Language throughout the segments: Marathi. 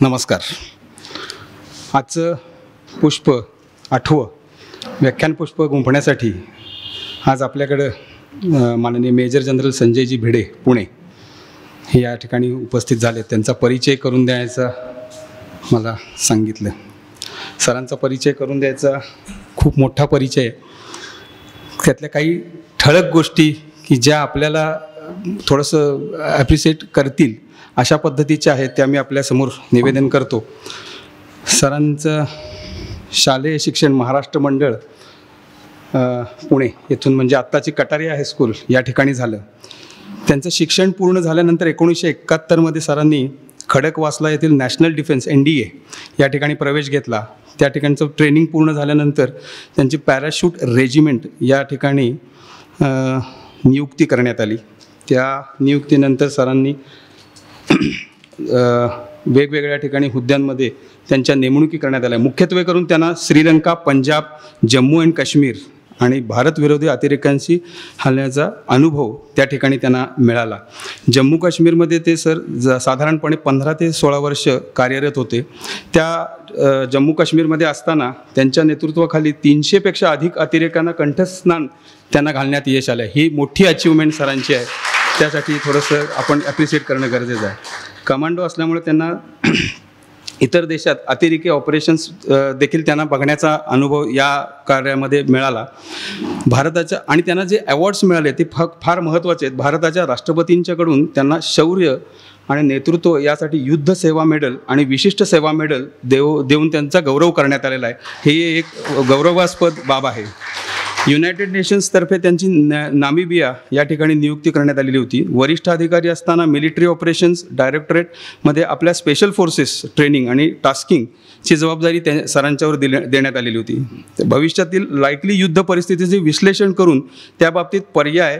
नमस्कार. आजचं पुष्प 8वं व्याख्यान पुष्प गुंफण्यासाठी आज आपल्याकडं माननीय मेजर जनरल संजयजी भिडे पुणे हे या ठिकाणी उपस्थित झाले. त्यांचा परिचय करून द्यायचा मला सांगितलं. सरांचा परिचय करून द्यायचा खूप मोठा परिचय आहे. त्यातल्या काही ठळक गोष्टी की ज्या आपल्याला थोडंसं ॲप्रिशिएट करतील अशा पद्धतीच्या आहेत त्या मी आपल्यासमोर निवेदन करतो. सरांचं शालेय शिक्षण महाराष्ट्र मंडळ पुणे येथून म्हणजे आत्ताची कटारिया हायस्कूल या ठिकाणी झालं. त्यांचं शिक्षण पूर्ण झाल्यानंतर 1971 सरांनी खडकवासला येथील नॅशनल डिफेन्स NDA या ठिकाणी प्रवेश घेतला. त्या ठिकाणचं ट्रेनिंग पूर्ण झाल्यानंतर त्यांची पॅराशूट रेजिमेंट या ठिकाणी नियुक्ती करण्यात आली. त्या नियुक्तीनंतर सरांनी वेगवेगळ्या ठिकाणी हुद्द्यांमध्ये त्यांच्या नेमणुकी करण्यात आल्या. मुख्यत्वे करून त्यांना श्रीलंका, पंजाब, जम्मू अँड काश्मीर आणि भारतविरोधी अतिरेक्यांशी हल्ल्याचा अनुभव त्या ठिकाणी त्यांना मिळाला. जम्मू काश्मीरमध्ये ते साधारणपणे 15 ते 16 वर्ष कार्यरत होते. त्या जम्मू काश्मीरमध्ये असताना त्यांच्या नेतृत्वाखाली 300पेक्षा अधिक अतिरेक्यांना कंठस्नान त्यांना घालण्यात यश आलं. ही मोठी अचिव्हमेंट सरांची आहे. त्यासाठी थोडंसं आपण ॲप्रिशिएट करणं गरजेचं आहे. कमांडो असल्यामुळे त्यांना इतर देशात अतिरेकी ऑपरेशन्स देखील त्यांना बघण्याचा अनुभव या कार्यामध्ये मिळाला. भारताच्या आणि त्यांना जे अवॉर्ड्स मिळाले ते फार महत्त्वाचे आहेत. भारताच्या राष्ट्रपतींच्याकडून त्यांना शौर्य आणि नेतृत्व यासाठी युद्ध सेवा मेडल आणि विशिष्ट सेवा मेडल देऊन त्यांचा गौरव करण्यात आलेला आहे. हे एक गौरवास्पद बाब आहे. युनायटेड नेशन्सतर्फे त्यांची नामिबिया या ठिकाणी नियुक्ती करण्यात आलेली होती. वरिष्ठ अधिकारी असताना मिलिटरी ऑपरेशन्स डायरेक्टरेटमध्ये आपल्या स्पेशल फोर्सेस ट्रेनिंग आणि टास्किंगची जबाबदारी सरांच्यावर देण्यात आलेली होती. भविष्यातील लाईकली युद्ध परिस्थितीचे विश्लेषण करून त्याबाबतीत पर्याय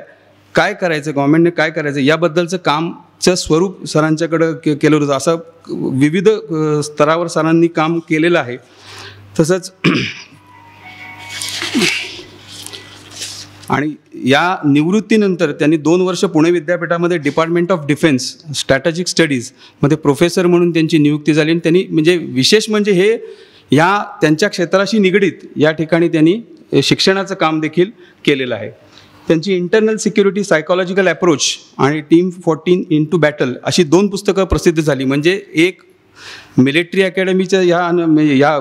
काय करायचं, गव्हर्नमेंटने काय करायचं याबद्दलचं कामचं स्वरूप सरांच्याकडं केलं होतं. असं विविध स्तरावर सरांनी काम केलेलं आहे. तसंच आणि या निवृत्तीनंतर त्यांनी 2 वर्ष पुणे विद्यापीठामध्ये डिपार्टमेंट ऑफ डिफेन्स स्ट्रॅटेजिक स्टडीजमध्ये प्रोफेसर म्हणून त्यांची नियुक्ती झाली. आणि त्यांनी म्हणजे विशेष म्हणजे हे या त्यांच्या क्षेत्राशी निगडीत या ठिकाणी त्यांनी शिक्षणाचं काम देखील केलेलं आहे. त्यांची इंटरनल सिक्युरिटी सायकॉलॉजिकल अप्रोच आणि टीम 14 इंटू बॅटल अशी 2 पुस्तकं प्रसिद्ध झाली. म्हणजे एक मिलिटरी अकॅडमीच्या या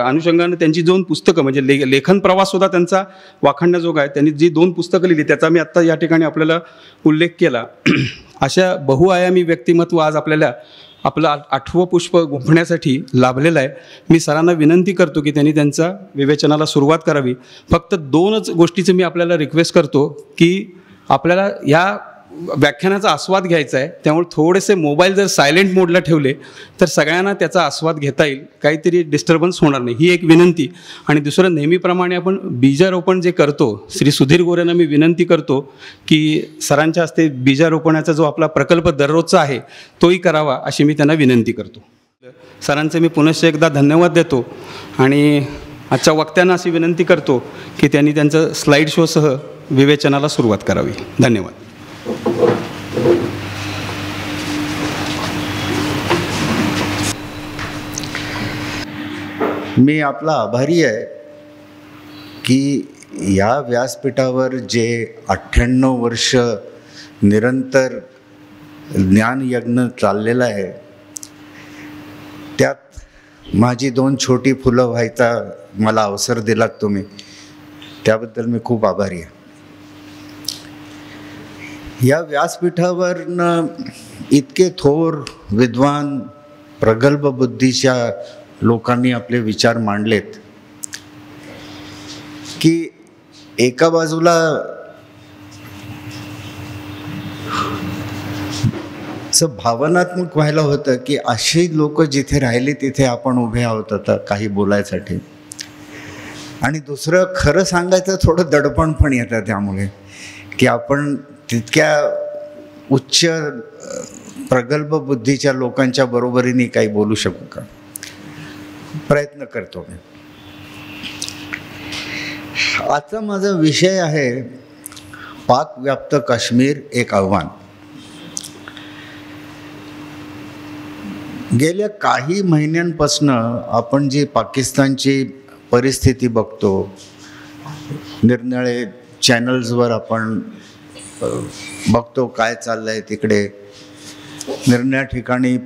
अनुषंगानं त्यांची 2 पुस्तकं म्हणजे लेखन प्रवाससुद्धा त्यांचा वाखाणण्याजोगा आहे. त्यांनी जी 2 पुस्तकं लिहिली त्याचा मी आत्ता या ठिकाणी आपल्याला उल्लेख केला. अशा बहुआयामी व्यक्तिमत्व आज आपल्याला आपलं 8वं पुष्प गुंफण्यासाठी लाभलेलं आहे. मी सरांना विनंती करतो की त्यांनी त्यांचा विवेचनाला सुरुवात करावी. फक्त 2च गोष्टीचं मी आपल्याला रिक्वेस्ट करतो की आपल्याला या व्याख्यानाचा आस्वाद घ्यायचा आहे. त्यामुळे थोडेसे मोबाईल जर सायलेंट मोडला ठेवले तर सगळ्यांना त्याचा आस्वाद घेता येईल. काहीतरी डिस्टर्बन्स होणार नाही ही एक विनंती. आणि दुसरं नेहमीप्रमाणे आपण बीजारोपण जे करतो श्री सुधीर गोरेंना मी विनंती करतो की सरांच्या हस्ते बीजारोपणाचा जो आपला प्रकल्प दररोजचा आहे तोही करावा अशी मी त्यांना विनंती करतो. सरांचे मी पुनश्च एकदा धन्यवाद देतो आणि आजच्या वक्त्यांना अशी विनंती करतो की त्यांनी त्यांचं स्लाईड शोसह विवेचनाला सुरुवात करावी. धन्यवाद. मी आपला आभारी आहे की या व्यासपीठावर जे 98 वर्ष निरंतर ज्ञानयज्ञ चाललेला आहे त्यात माझी 2 छोटी फुलं व्हायचा मला अवसर दिलात तुम्ही, त्याबद्दल मी खूप आभारी आहे. या व्यासपीठावरनं इतके थोर विद्वान प्रगल्भ बुद्धीच्या लोकांनी आपले विचार मांडलेत की एका बाजूला भावनात्मक व्हायला होतं की अशी लोक जिथे राहिले तिथे आपण उभे आहोत आता काही बोलायसाठी. आणि दुसरं खरं सांगायचं थोडं दडपण पण येतं त्यामुळे की आपण तितक्या उच्च प्रगल्भ बुद्धीच्या लोकांच्या बरोबरीने काही बोलू शकू का. प्रयत्न करतो मी. आजचा माझा विषय आहे पाकव्याप्त काश्मीर एक आव्हान. गेल्या काही महिन्यांपासून आपण जी पाकिस्तानची परिस्थिती बघतो, निरनिराळे चॅनल्सवर आपण बघतो काय चाललं आहे तिकडे. निरनिराळ्या ठिकाणी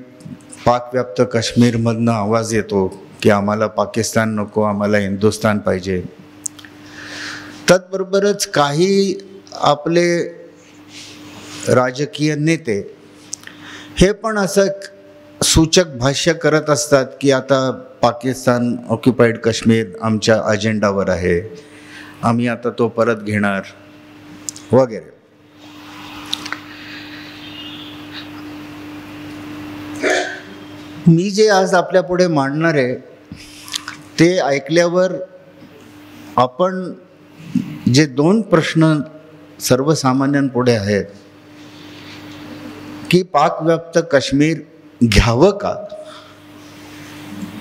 पाकव्याप्त काश्मीरमधनं आवाज येतो की आम्हाला पाकिस्तान नको, आम्हाला हिंदुस्थान पाहिजे. त्याचबरोबरच काही आपले राजकीय नेते हे पण असं सूचक भाष्य करत असतात की आता पाकिस्तान ऑक्युपाईड काश्मीर आमच्या अजेंडावर आहे, आम्ही आता तो परत घेणार वगैरे. मी जे आज आपल्या पुढे मांडणार आहे ते ऐकल्यावर आपण जे दोन प्रश्न सर्वसामान्यांपुढे आहेत की पाकव्याप्त काश्मीर घ्यावं का,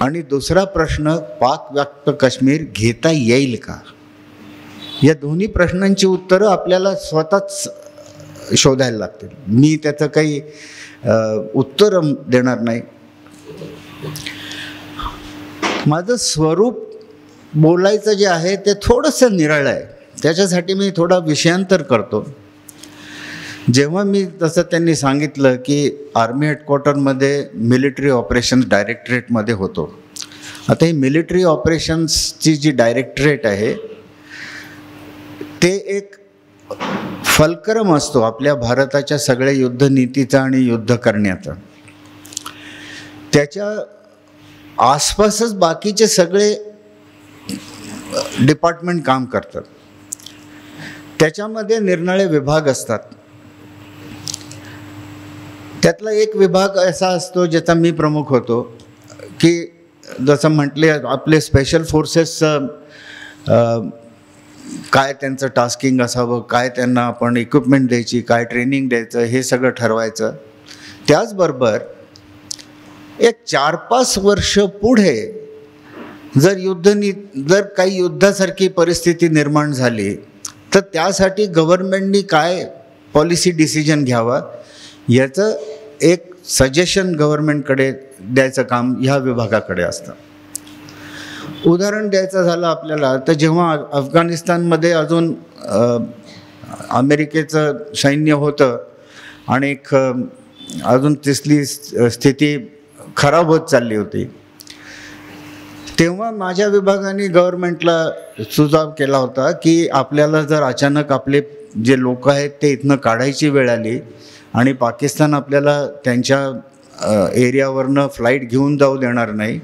आणि दुसरा प्रश्न पाकव्याप्त काश्मीर घेता येईल का, या दोन्ही प्रश्नांची उत्तरं आपल्याला स्वतःच शोधायला लागतील. मी त्याचं काही उत्तर देणार नाही. माझं स्वरूप बोलायचं जे आहे ते थोडंसं निराळं आहे, त्याच्यासाठी मी थोडा विषयांतर करतो. जेव्हा मी तसं त्यांनी सांगितलं की आर्मी हेडक्वार्टरमध्ये मिलिटरी ऑपरेशन्स डायरेक्टरेटमध्ये होतो. आता ही मिलिटरी ऑपरेशन्सची जी डायरेक्टरेट आहे ते एक फलक्रम असतो आपल्या भारताच्या सगळ्या युद्धनीतीचा आणि युद्ध करण्याचा. त्याच्या आसपासच बाकीचे सगळे डिपार्टमेंट काम करतात. त्याच्यामध्ये निरनिराळे विभाग असतात. त्यातला एक विभाग असा असतो ज्याचा मी प्रमुख होतो की जसं म्हटले आपले स्पेशल फोर्सेसचं काय त्यांचं टास्किंग असावं, काय त्यांना आपण इक्विपमेंट द्यायची, काय ट्रेनिंग द्यायचं, हे सगळं ठरवायचं. त्याचबरोबर एक 4-5 वर्ष पुढे जर काही युद्धासारखी परिस्थिती निर्माण झाली तर त्यासाठी गव्हर्नमेंटनी काय पॉलिसी डिसिजन घ्यावा याचं एक सजेशन गव्हर्नमेंटकडे द्यायचं काम ह्या विभागाकडे असतं. उदाहरण द्यायचं झालं आपल्याला तर जेव्हा अफगाणिस्तानमध्ये अजून अमेरिकेचं सैन्य होतं आणि अजून तिथली स्थिती खराब होत चालली होती, तेव्हा माझ्या विभागाने गव्हर्नमेंटला सुझाव केला होता की आपल्याला जर अचानक आपले जे लोक आहेत ते इथनं काढायची वेळ आली आणि पाकिस्तान आपल्याला त्यांच्या एरियावरनं फ्लाईट घेऊन जाऊ देणार नाही,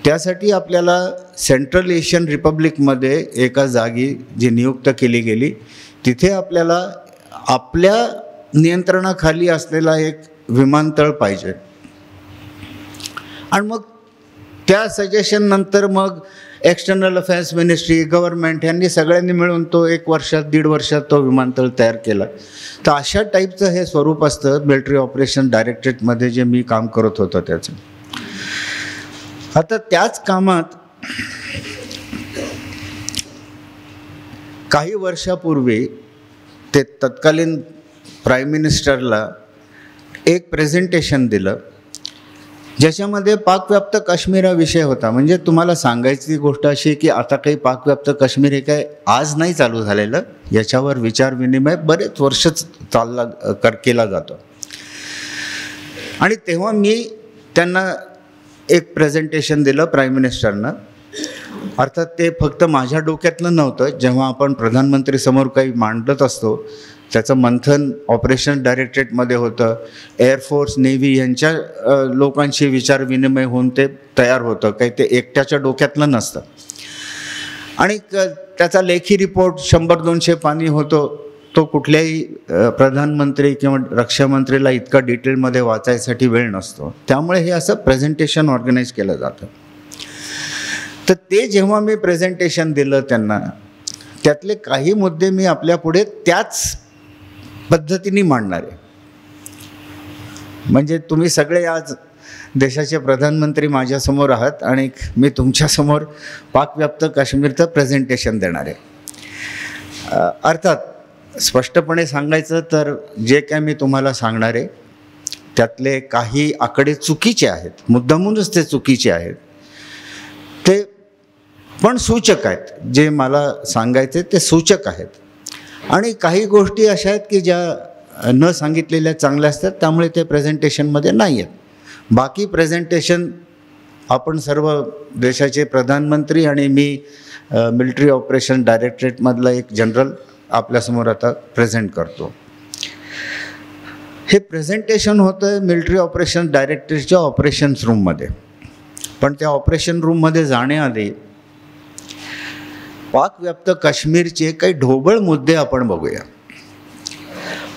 त्यासाठी आपल्याला सेंट्रल एशियन रिपब्लिकमध्ये एका जागी जी नियुक्त केली गेली तिथे आपल्याला आपल्या नियंत्रणाखाली असलेला एक विमानतळ पाहिजे. आणि मग त्या सजेशननंतर मग एक्सटर्नल अफेअर्स मिनिस्ट्री, गव्हर्नमेंट यांनी सगळ्यांनी मिळून तो 1 वर्षात 1.5 वर्षात तो विमानतळ तयार केला. तर अशा टाईपचं हे स्वरूप असतं मिलिटरी ऑपरेशन डायरेक्टरेटमध्ये जे मी काम करत होतो त्याचं. आता त्याच कामात काही वर्षापूर्वी ते तत्कालीन प्राईम मिनिस्टरला एक प्रेझेंटेशन दिलं ज्याच्यामध्ये पाकव्याप्त काश्मीर हा विषय होता. म्हणजे तुम्हाला सांगायची गोष्ट अशी की आता काही पाकव्याप्त काश्मीर हे काय आज नाही चालू झालेलं, याच्यावर विचारविनिमय बरेच वर्ष केला जातो. आणि तेव्हा मी त्यांना एक प्रेझेंटेशन दिलं प्राईम मिनिस्टरनं. अर्थात ते फक्त माझ्या डोक्यातलं नव्हतं. जेव्हा आपण प्रधानमंत्रीसमोर काही मांडत असतो त्याचं मंथन ऑपरेशन डायरेक्टरेटमध्ये होतं. एअरफोर्स, नेव्ही यांच्या लोकांशी विचारविनिमय होऊन ते तयार होतं, काही ते एकट्याच्या डोक्यातलं नसतं. आणि त्याचा लेखी रिपोर्ट 100-200 पानी होतो. तो कुठल्याही प्रधानमंत्री किंवा रक्षामंत्रीला इतका डिटेलमध्ये वाचायसाठी वेळ नसतो. त्यामुळे हे असं प्रेझेंटेशन ऑर्गनाईज केलं जातं. तर ते जेव्हा मी प्रेझेंटेशन दिलं त्यांना, त्यातले काही मुद्दे मी आपल्यापुढे त्याच पद्धतीने मांडणार आहे. म्हणजे तुम्ही सगळे आज देशाचे प्रधानमंत्री माझ्यासमोर आहात आणि मी तुमच्यासमोर पाकव्याप्त काश्मीरचं प्रेझेंटेशन देणार आहे. अर्थात स्पष्टपणे सांगायचं तर जे काय मी तुम्हाला सांगणार आहे त्यातले काही आकडे चुकीचे आहेत, मुद्दामूनच ते चुकीचे आहेत, ते पण सूचक आहेत. जे मला सांगायचे ते सूचक आहेत. आणि काही गोष्टी अशा आहेत की ज्या न सांगितलेल्या चांगल्या असतात, त्यामुळे ते प्रेझेंटेशनमध्ये नाही आहेत. बाकी प्रेझेंटेशन आपण सर्व देशाचे प्रधानमंत्री आणि मी मिलिटरी ऑपरेशन डायरेक्टरेटमधला एक जनरल आपल्यासमोर आता प्रेझेंट करतो. हे प्रेझेंटेशन होतं आहे मिलिटरी ऑपरेशन डायरेक्टरेटच्या ऑपरेशन्स रूममध्ये. पण त्या ऑपरेशन रूममध्ये जाण्याआधी पाकव्याप्त काश्मीरचे काही ढोबळ मुद्दे आपण बघूया.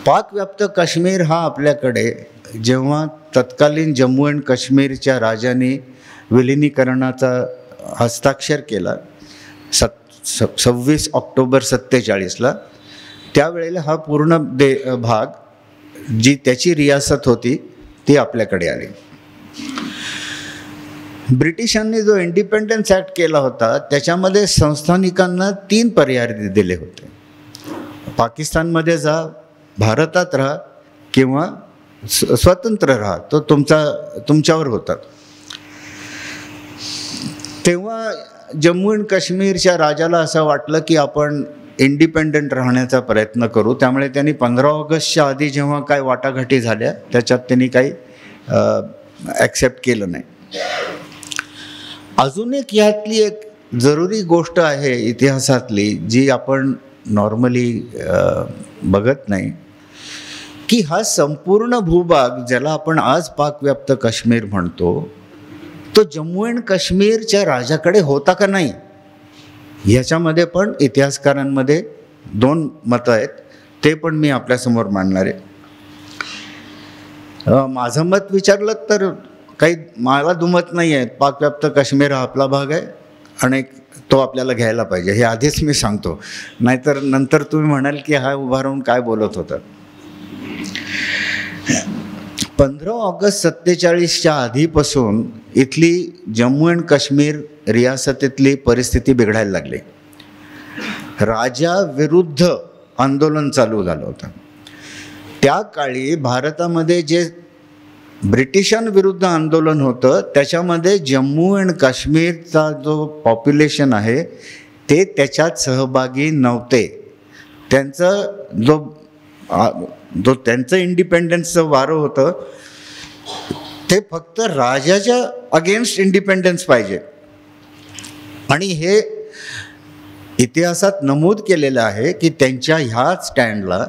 पाकव्याप्त काश्मीर हा आपल्याकडे जेव्हा तत्कालीन जम्मू अँड काश्मीरच्या राजाने विलिनीकरणाचा हस्ताक्षर केला 26 ऑक्टोबर 47ला, त्यावेळेला हा पूर्ण भाग जी त्याची रियासत होती ती आपल्याकडे आली. ब्रिटिशांनी जो इंडिपेंडन्स ॲक्ट केला होता त्याच्यामध्ये संस्थानिकांना 3 पर्याय दिले होते. पाकिस्तानमध्ये जा, भारतात राहा किंवा स्वतंत्र राहा, तो तुमच्यावर होता. तेव्हा जम्मू अँड काश्मीरच्या राजाला असं वाटलं की आपण इंडिपेंडंट राहण्याचा प्रयत्न करू. त्यामुळे त्यांनी 15 ऑगस्टच्या आधी जेव्हा काय वाटाघाटी झाल्या त्याच्यात त्यांनी काही ॲक्सेप्ट केलं नाही. अजून एक यातली एक जरुरी गोष्ट आहे इतिहासातली जी आपण नॉर्मली बघत नाही, की हा संपूर्ण भूभाग ज्याला आपण आज पाकव्याप्त काश्मीर म्हणतो, तो जम्मू अँड काश्मीरच्या राजाकडे होता का नाही, ह्याच्यामध्ये पण इतिहासकारांमध्ये 2 मतं आहेत. ते पण मी आपल्यासमोर मांडणार आहे. माझं मत विचारलं तर काही मला दुमत नाही आहे. पाकव्याप्त काश्मीर हा आपला भाग आहे आणि तो आपल्याला घ्यायला पाहिजे, हे आधीच मी सांगतो. नाहीतर नंतर तुम्ही म्हणाल की हा उभा राहून काय बोलत होता. 15 ऑगस्ट 47च्या आधीपासून इथली जम्मू अँड काश्मीर रियासतीतली परिस्थिती बिघडायला लागली. राजाविरुद्ध आंदोलन चालू झालं होतं. त्या काळी भारतामध्ये जे ब्रिटिशांविरुद्ध आंदोलन होतं त्याच्यामध्ये जम्मू अँड काश्मीरचा जो पॉप्युलेशन आहे ते त्याच्यात सहभागी नव्हते. त्यांचं इंडिपेंडन्सचं वारं होतं ते फक्त राजाच्या अगेन्स्ट इंडिपेंडन्स पाहिजे. आणि हे इतिहासात नमूद केलेलं आहे की त्यांच्या ह्या स्टँडला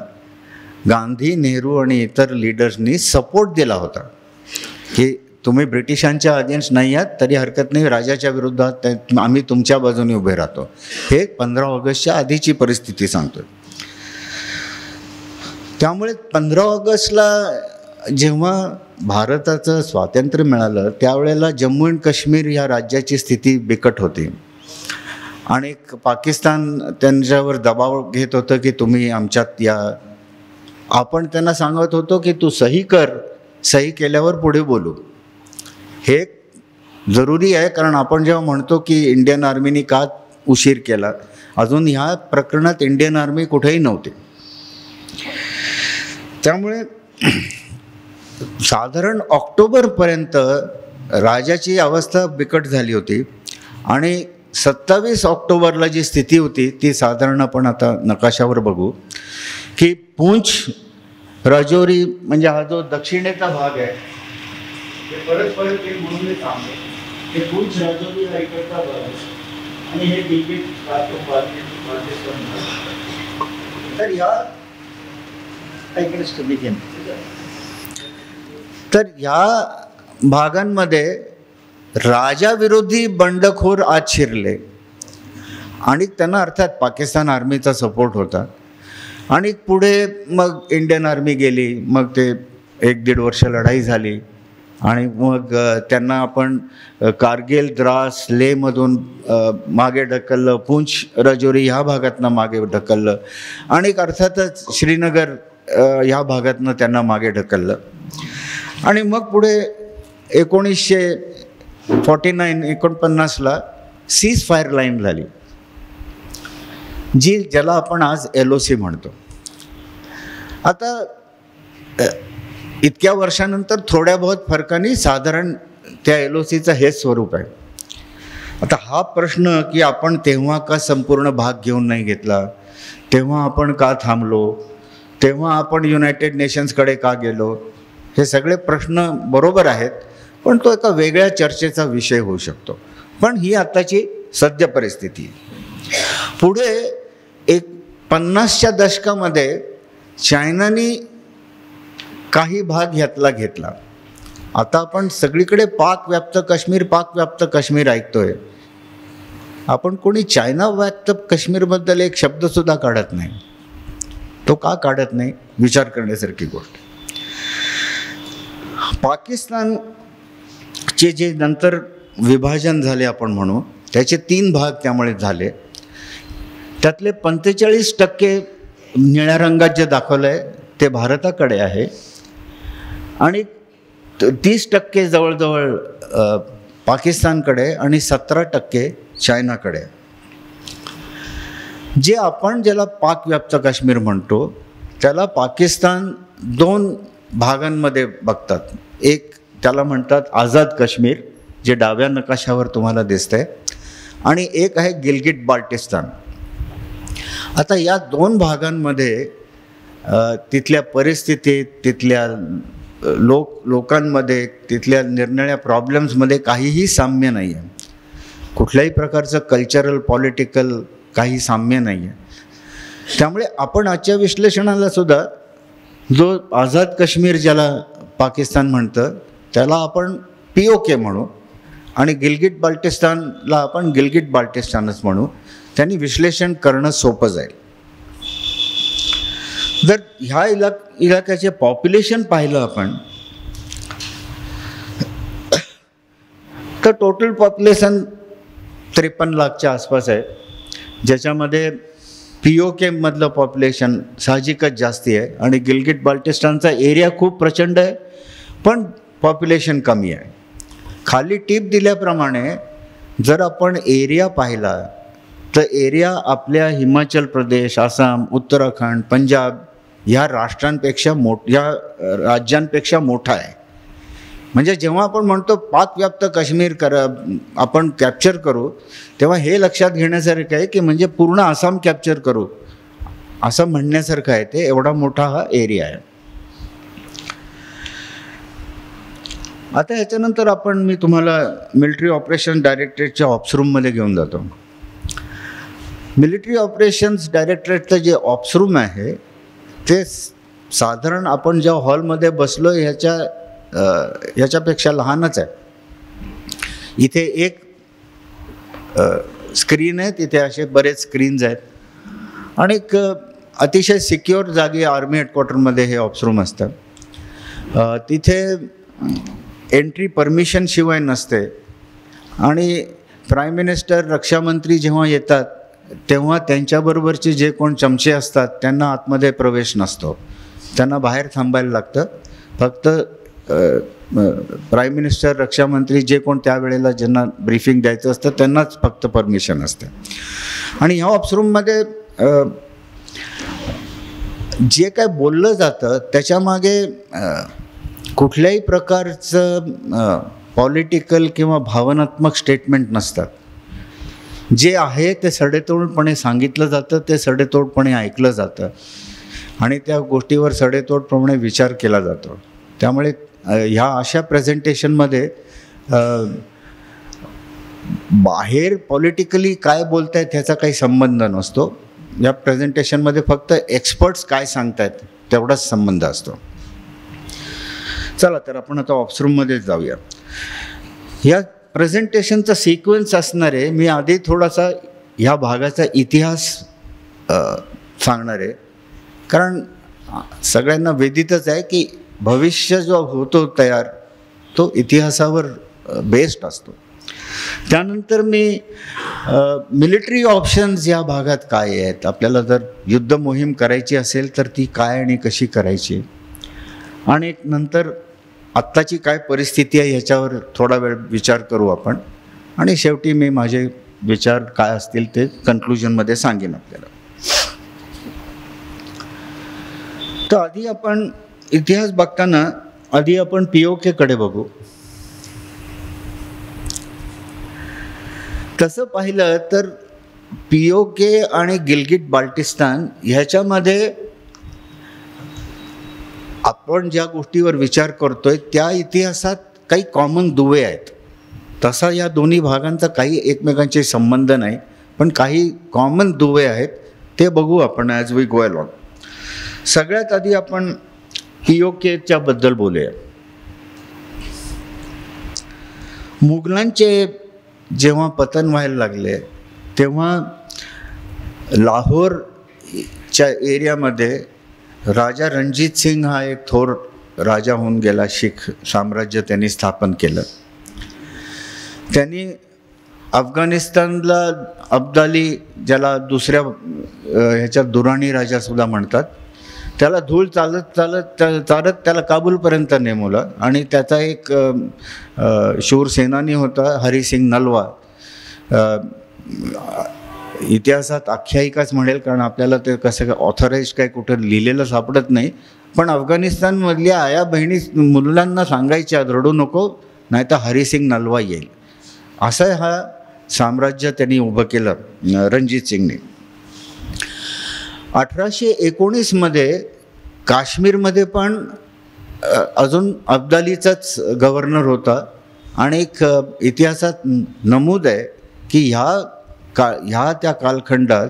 गांधी, नेहरू आणि इतर लीडर्सनी सपोर्ट दिला होता की तुम्ही ब्रिटिशांच्या अगेन्स्ट नाही आहात तरी हरकत नाही, राजाच्या विरोधात आम्ही तुमच्या बाजूने उभे राहतो. हे 15 ऑगस्टच्या आधीची परिस्थिती सांगतो. त्यामुळे 15 ऑगस्टला जेव्हा भारताचं स्वातंत्र्य मिळालं त्यावेळेला जम्मू अँड काश्मीर ह्या राज्याची स्थिती बिकट होती आणि पाकिस्तान त्यांच्यावर दबाव घेत होतं की तुम्ही आमच्यात या. आपण त्यांना सांगत होतो की तू सही कर, सही केल्यावर पुढे बोलू. हे जरुरी आहे कारण आपण जेव्हा म्हणतो की इंडियन आर्मीने का उशीर केला, अजून ह्या प्रकरणात इंडियन आर्मी कुठेही नव्हती. त्यामुळे साधारण ऑक्टोबरपर्यंत राजाची अवस्था बिकट झाली होती आणि 27 ऑक्टोबरला जी स्थिती होती ती साधारण आपण आता नकाशावर बघू की पूंछ, राजौरी म्हणजे हा जो दक्षिणेचा भाग आहे ते परत एक म्हणून थांबले. हे पूंछ राजौरी हा इकडचा भाग आहे आणि हे गिलगिट बाल्टिस्तान. तर या भागांमध्ये राजाविरोधी बंडखोर आत शिरले आणि त्यांना अर्थात पाकिस्तान आर्मीचा सपोर्ट होता. आणि पुढे मग इंडियन आर्मी गेली, मग ते 1-1.5 वर्ष लढाई झाली आणि मग त्यांना आपण कारगिल, द्रास, लेहमधून मागे ढकललं, पूंछ, राजौरी ह्या भागातनं मागे ढकललं आणि अर्थातच श्रीनगर ह्या भागातनं त्यांना मागे ढकललं. आणि मग पुढे 1949 सीज फायर लाईन झाली जी ज्याला आपण आज LOC म्हणतो. आता इतक्या वर्षानंतर थोड्या बहुत फरकाने साधारण त्या LOCचं हेच स्वरूप आहे. आता हा प्रश्न की आपण तेव्हा का संपूर्ण भाग घेऊन नाही घेतला, तेव्हा आपण का थांबलो, तेव्हा आपण युनायटेड नेशन्सकडे का गेलो, हे सगळे प्रश्न बरोबर आहेत, पण तो एका वेगळ्या चर्चेचा विषय होऊ शकतो. पण ही आत्ताची सद्य परिस्थिती. पुढे एक 50च्या दशकामध्ये चायनाने काही भाग ह्यातला घेतला. आता आपण सगळीकडे पाकव्याप्त काश्मीर ऐकतोय. आपण कोणी चायना व्याप्त काश्मीरबद्दल एक शब्दसुद्धा काढत नाही. तो का काढत नाही, विचार करण्यासारखी गोष्ट. पाकिस्तानचे जे नंतर विभाजन झाले आपण म्हणू, त्याचे 3 भाग त्यामुळे झाले. त्यातले 45% निळ्या रंगात जे दाखवलं आहे ते भारताकडे आहे आणि 30% जवळजवळ पाकिस्तानकडे आणि 17% चायनाकडे. जे आपण ज्याला पाकव्याप्त काश्मीर म्हणतो त्याला पाकिस्तान 2 भागांमध्ये बघतात. एक त्याला म्हणतात आझाद काश्मीर, जे डाव्या नकाशावर तुम्हाला दिसतंय, आणि एक आहे गिलगिट बाल्टिस्तान. आता या 2 भागांमध्ये तिथल्या परिस्थितीत, तिथल्या लोकांमध्ये, तिथल्या निरनिराळ्या प्रॉब्लेम्समध्ये काहीही साम्य नाही आहे. कुठल्याही प्रकारचं कल्चरल पॉलिटिकल काही साम्य नाही आहे. त्यामुळे आपण आजच्या विश्लेषणाला सुद्धा जो आझाद काश्मीर ज्याला पाकिस्तान म्हणतं त्याला आपण POK म्हणू आणि गिलगिट बाल्टिस्तानला आपण गिलगिट बाल्टिस्तानच म्हणू. त्यांनी विश्लेषण करणं सोपं जाईल. जर ह्या इलाक्याचे पॉप्युलेशन पाहिलं आपण तर टोटल पॉप्युलेशन 53 लाखच्या आसपास आहे, ज्याच्यामध्ये POK मधलं पॉप्युलेशन साहजिकच जास्ती आहे आणि गिलगिट बाल्टिस्तानचा एरिया खूप प्रचंड आहे पण पॉप्युलेशन कमी आहे. खाली टीप दिल्याप्रमाणे जर आपण एरिया पाहिला तर एरिया आपल्या हिमाचल प्रदेश, आसाम, उत्तराखंड, पंजाब या राज्यांपेक्षा मोठा आहे. म्हणजे जेव्हा आपण म्हणतो पाकव्याप्त काश्मीर आपण कॅप्चर करू तेव्हा हे लक्षात घेण्यासारखं आहे की म्हणजे पूर्ण आसाम कॅप्चर करू असं म्हणण्यासारखं आहे. ते एवढा मोठा हा एरिया आहे. आता ह्याच्यानंतर मी तुम्हाला मिलिटरी ऑपरेशन डायरेक्टरेटच्या ऑप्सरूममध्ये घेऊन जातो. मिलिटरी ऑपरेशन्स डायरेक्टरेटचं जे ऑप्सरूम आहे ते साधारण आपण ज्या हॉलमध्ये बसलो ह्याच्यापेक्षा लहानच आहे. इथे एक स्क्रीन आहे, तिथे असे बरेच स्क्रीन्स आहेत आणि एक अतिशय सिक्युअर जागी आर्मी हेडक्वार्टरमध्ये हे ऑप्सरूम असतं. तिथे एंट्री परमिशन शिवाय नसते आणि प्राईम मिनिस्टर, रक्षामंत्री जेव्हा येतात तेव्हा त्यांच्याबरोबरचे जे कोण चमचे असतात त्यांना आतमध्ये प्रवेश नसतो, त्यांना बाहेर थांबायला लागतं. फक्त प्राईम मिनिस्टर, रक्षामंत्री जे कोण त्यावेळेला ज्यांना ब्रीफिंग द्यायचं असतं त्यांनाच फक्त परमिशन असते. आणि ह्या ऑप्सरूममध्ये जे काय बोललं जातं त्याच्यामागे कुठल्याही प्रकारचं पॉलिटिकल किंवा भावनात्मक स्टेटमेंट नसतात. जे आहे ते सडेतोडपणे सांगितलं जातं, ते सडेतोडपणे ऐकलं जातं आणि त्या गोष्टीवर सडेतोडप्रमाणे विचार केला जातो. त्यामुळे ह्या अशा प्रेझेंटेशनमध्ये बाहेर पॉलिटिकली काय बोलत आहेत ह्याचा काही संबंध नसतो. या प्रेझेंटेशनमध्ये फक्त एक्सपर्ट्स काय सांगतायत तेवढाच संबंध असतो. चला तर आपण आता ऑप्सरूममध्ये जाऊया. ह्या प्रेझेंटेशनचा सिक्वेन्स असणार आहे. मी आधी थोडासा ह्या भागाचा इतिहास सांगणार आहे, कारण सगळ्यांना विदितच आहे की भविष्य जो होतो तयार तो इतिहासावर बेस्ड असतो. त्यानंतर मी मिलिटरी ऑप्शन्स या भागात काय आहेत, आपल्याला जर युद्ध मोहीम करायची असेल तर ती काय आणि कशी करायची, आणि नंतर आत्ताची काय परिस्थिती आहे ह्याच्यावर थोडा वेळ विचार करू आपण, आणि शेवटी मी माझे विचार काय असतील ते कन्क्लुजनमध्ये सांगेन आपल्याला. तर आधी आपण इतिहास बघताना आधी आपण POK कडे बघू. तसं पाहिलं तर POK आणि गिलगिट बाल्टिस्तान ह्याच्यामध्ये आपण ज्या गोष्टीवर विचार करतोय त्या इतिहासात काही कॉमन दुवे आहेत. तसा या दोन्ही भागांचा काही एकमेकांचे संबंध नाही, पण काही कॉमन दुवे आहेत ते बघू आपण ॲज वी गो अलॉंग. सगळ्यात आधी आपण POKच्या बद्दल बोलूया. मुघलांचे जेव्हा पतन व्हायला लागले तेव्हा लाहोरच्या एरियामध्ये राजा रणजित सिंग हा एक थोर राजा होऊन गेला. शीख साम्राज्य त्यांनी स्थापन केलं. त्यांनी अफगाणिस्तानला अब्दाली, ज्याला दुसऱ्या ह्याच्यात दुराणी राजासुद्धा म्हणतात, त्याला धूळ चालत त्याला काबूलपर्यंत नेमवलं. आणि त्याचा एक शूर सेनानी होता हरिसिंग नलवा. इतिहासात आख्यायिकाच म्हणेल, कारण आपल्याला ते कसं ऑथराईज काय कुठं लिहिलेलं सापडत नाही. पण अफगाणिस्तानमधल्या आया बहिणी मुलांना सांगायच्या रडू नको, नाही तर हरिसिंग नलवा येईल. असं हा साम्राज्य त्यांनी उभं केलं रणजित सिंगने. 1819 काश्मीरमध्ये पण अजून अब्दालीचाच गव्हर्नर होता. आणि एक इतिहासात नमूद आहे की ह्या त्या कालखंडात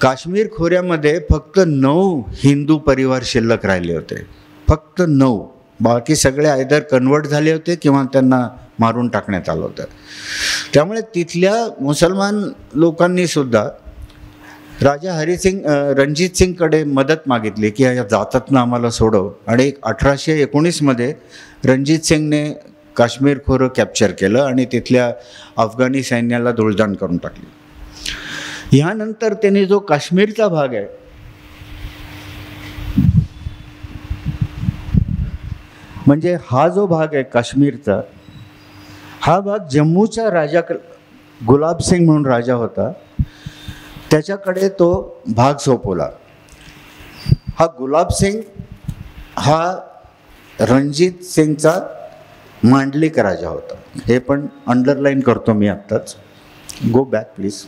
काश्मीर खोऱ्यामध्ये फक्त 9 हिंदू परिवार शिल्लक राहिले होते. फक्त 9. बाकी सगळे आयदर कन्वर्ट झाले होते किंवा त्यांना मारून टाकण्यात आलं होतं. त्यामुळे तिथल्या मुसलमान लोकांनी सुद्धा राजा रणजित सिंगकडे मदत मागितली की या जातातनं आम्हाला सोडव. आणि 1819 रणजित सिंगने काश्मीर खोरं कॅप्चर केलं आणि तिथल्या अफगाणी सैन्याला धुळदाण करून टाकली. ह्यानंतर त्यांनी जो काश्मीरचा भाग आहे, म्हणजे हा जो भाग आहे काश्मीरचा, हा भाग जम्मूचा राजा गुलाब सिंग म्हणून राजा होता, त्याच्याकडे तो भाग सोपवला. हा गुलाब सिंग हा रणजित सिंगचा मांडलिक राजा होता. हे पण अंडरलाईन करतो मी आत्ताच. Go back please.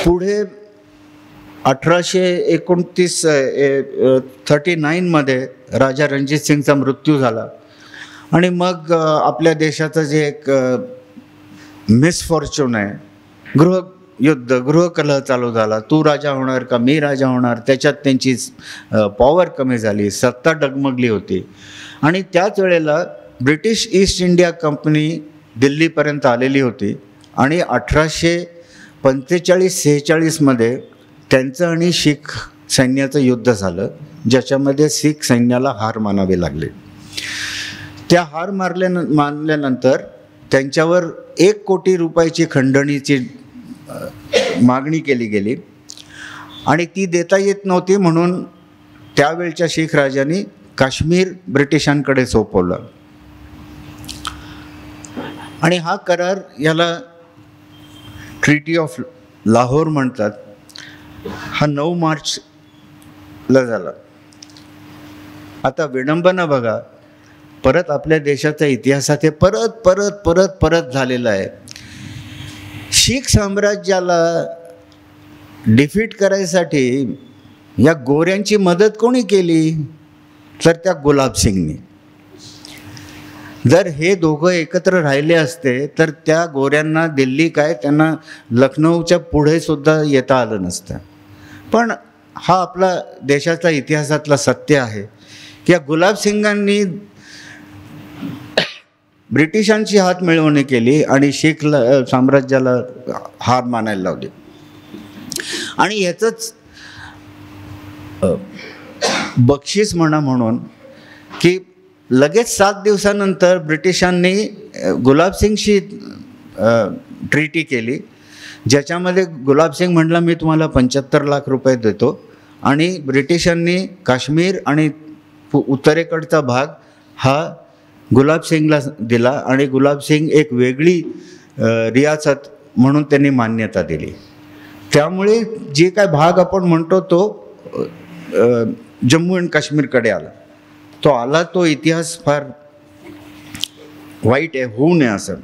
पुढे 1839 राजा रणजित सिंगचा मृत्यू झाला. आणि मग आपल्या देशाचं जे एक मिसफॉर्च्यून आहे, गृहयुद्ध, गृहकलह चालू झाला. तू राजा होणार का मी राजा होणार, त्याच्यात त्यांची पॉवर कमी झाली, सत्ता डगमगली होती. आणि त्याच वेळेला ब्रिटिश ईस्ट इंडिया कंपनी दिल्लीपर्यंत आलेली होती. आणि 1845-46 त्यांचं आणि शीख सैन्याचं युद्ध झालं, ज्याच्यामध्ये शीख सैन्याला हार मानावे लागले. त्या हार मानल्यानंतर त्यांच्यावर 1 कोटी रुपयाची खंडणीची मागणी केली गेली. आणि ती देता येत नव्हती, म्हणून त्यावेळच्या शीख राजांनी काश्मीर ब्रिटिशांकडे सोपवलं. आणि हा करार, याला ट्रीटी ऑफ लाहोर म्हणतात, हा 9 मार्चला झाला. आता विडंबना बघा, परत आपल्या देशाच्या इतिहासात हे परत झालेलं आहे. शीख साम्राज्याला डिफीट करायसाठी या गोऱ्यांची मदत कोणी केली, तर त्या गुलाब सिंगनी. जर हे दोघं एकत्र राहिले असते तर त्या गोऱ्यांना दिल्ली काय, त्यांना लखनौच्या पुढे सुद्धा येता आलं नसतं. पण हा आपला देशाचा इतिहासातला सत्य आहे की या गुलाब सिंगांनी ब्रिटिशांची हात मिळवणी केली आणि शीख साम्राज्याला हार मानायला लावली. आणि याचंच बक्षीस म्हणून की लगेच 7 दिवसानंतर ब्रिटिशांनी गुलाब सिंगशी ट्रीटी केली, ज्याच्यामध्ये गुलाब सिंग म्हटला मी तुम्हाला 75 लाख रुपये देतो. आणि ब्रिटिशांनी काश्मीर आणि उत्तरेकडचा भाग हा गुलाब सिंगला दिला. आणि गुलाब सिंग एक वेगळी रियासत म्हणून त्यांनी मान्यता दिली. त्यामुळे जे काय भाग आपण म्हणतो तो जम्मू अँड काश्मीरकडे आला. तो इतिहास फार वाईट आहे, होऊ नये असं.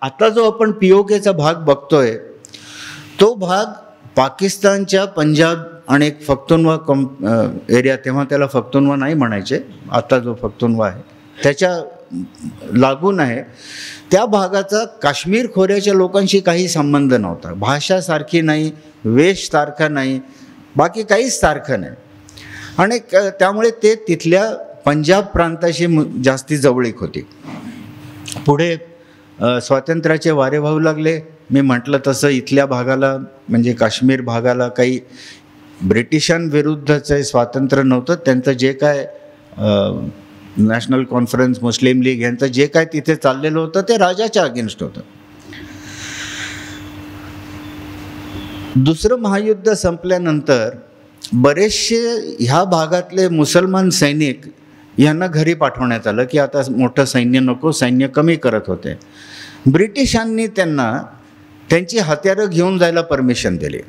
आता जो आपण POKचा भाग बघतोय तो भाग पाकिस्तानच्या पंजाब आणि एक फख्तुनवा एरिया, तेव्हा त्याला फख्तुनवा नाही म्हणायचे, आता जो फख्तुनवा आहे त्याच्या लागून आहे. त्या भागाचा काश्मीर खोऱ्याच्या लोकांशी काही संबंध नव्हता. भाषा सारखी नाही, वेश सारखा नाही, बाकी काहीच सारखं नाही. आणि त्यामुळे ते तिथल्या पंजाब प्रांताशी जास्ती जवळीक होती. पुढे स्वातंत्र्याचे वारे वाहू लागले. मी म्हटलं तसं इथल्या भागाला म्हणजे काश्मीर भागाला काही ब्रिटिशांविरुद्धचं स्वातंत्र्य नव्हतं. त्यांचं जे काय नॅशनल कॉन्फरन्स, मुस्लिम लीग यांचं जे काय तिथे चाललेलं होतं ते राजाच्या अगेन्स्ट होतं. दुसरं महायुद्ध संपल्यानंतर बरेचसे ह्या भागातले मुसलमान सैनिक यांना घरी पाठवण्यात आलं की आता मोठं सैन्य नको, सैन्य कमी करत होते. ब्रिटिशांनी त्यांना त्यांची हत्यारं घेऊन जायला परमिशन दिली.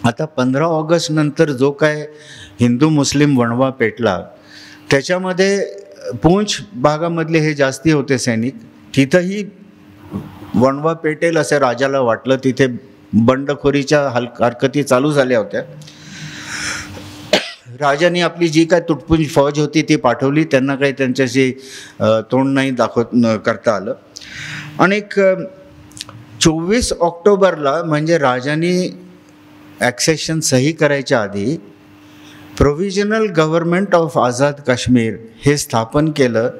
आता 15 ऑगस्ट नंतर जो काय हिंदू मुस्लिम वणवा पेटला त्याच्यामध्ये पूंछ भागामधले हे जास्ती होते सैनिक. तिथंही वणवा पेटेल असं राजाला वाटलं. तिथे बंडखोरीच्या हरकती चालू झाल्या होत्या. राजाने आपली जी काय तुटपुंज फौज होती ती पाठवली. त्यांना काही त्यांच्याशी तोंड नाही करता आलं. आणि 24 ऑक्टोबरला म्हणजे राजाने ॲक्सेशन सही करायच्या आधी provisional government of Azad Kashmir हे स्थापन केलं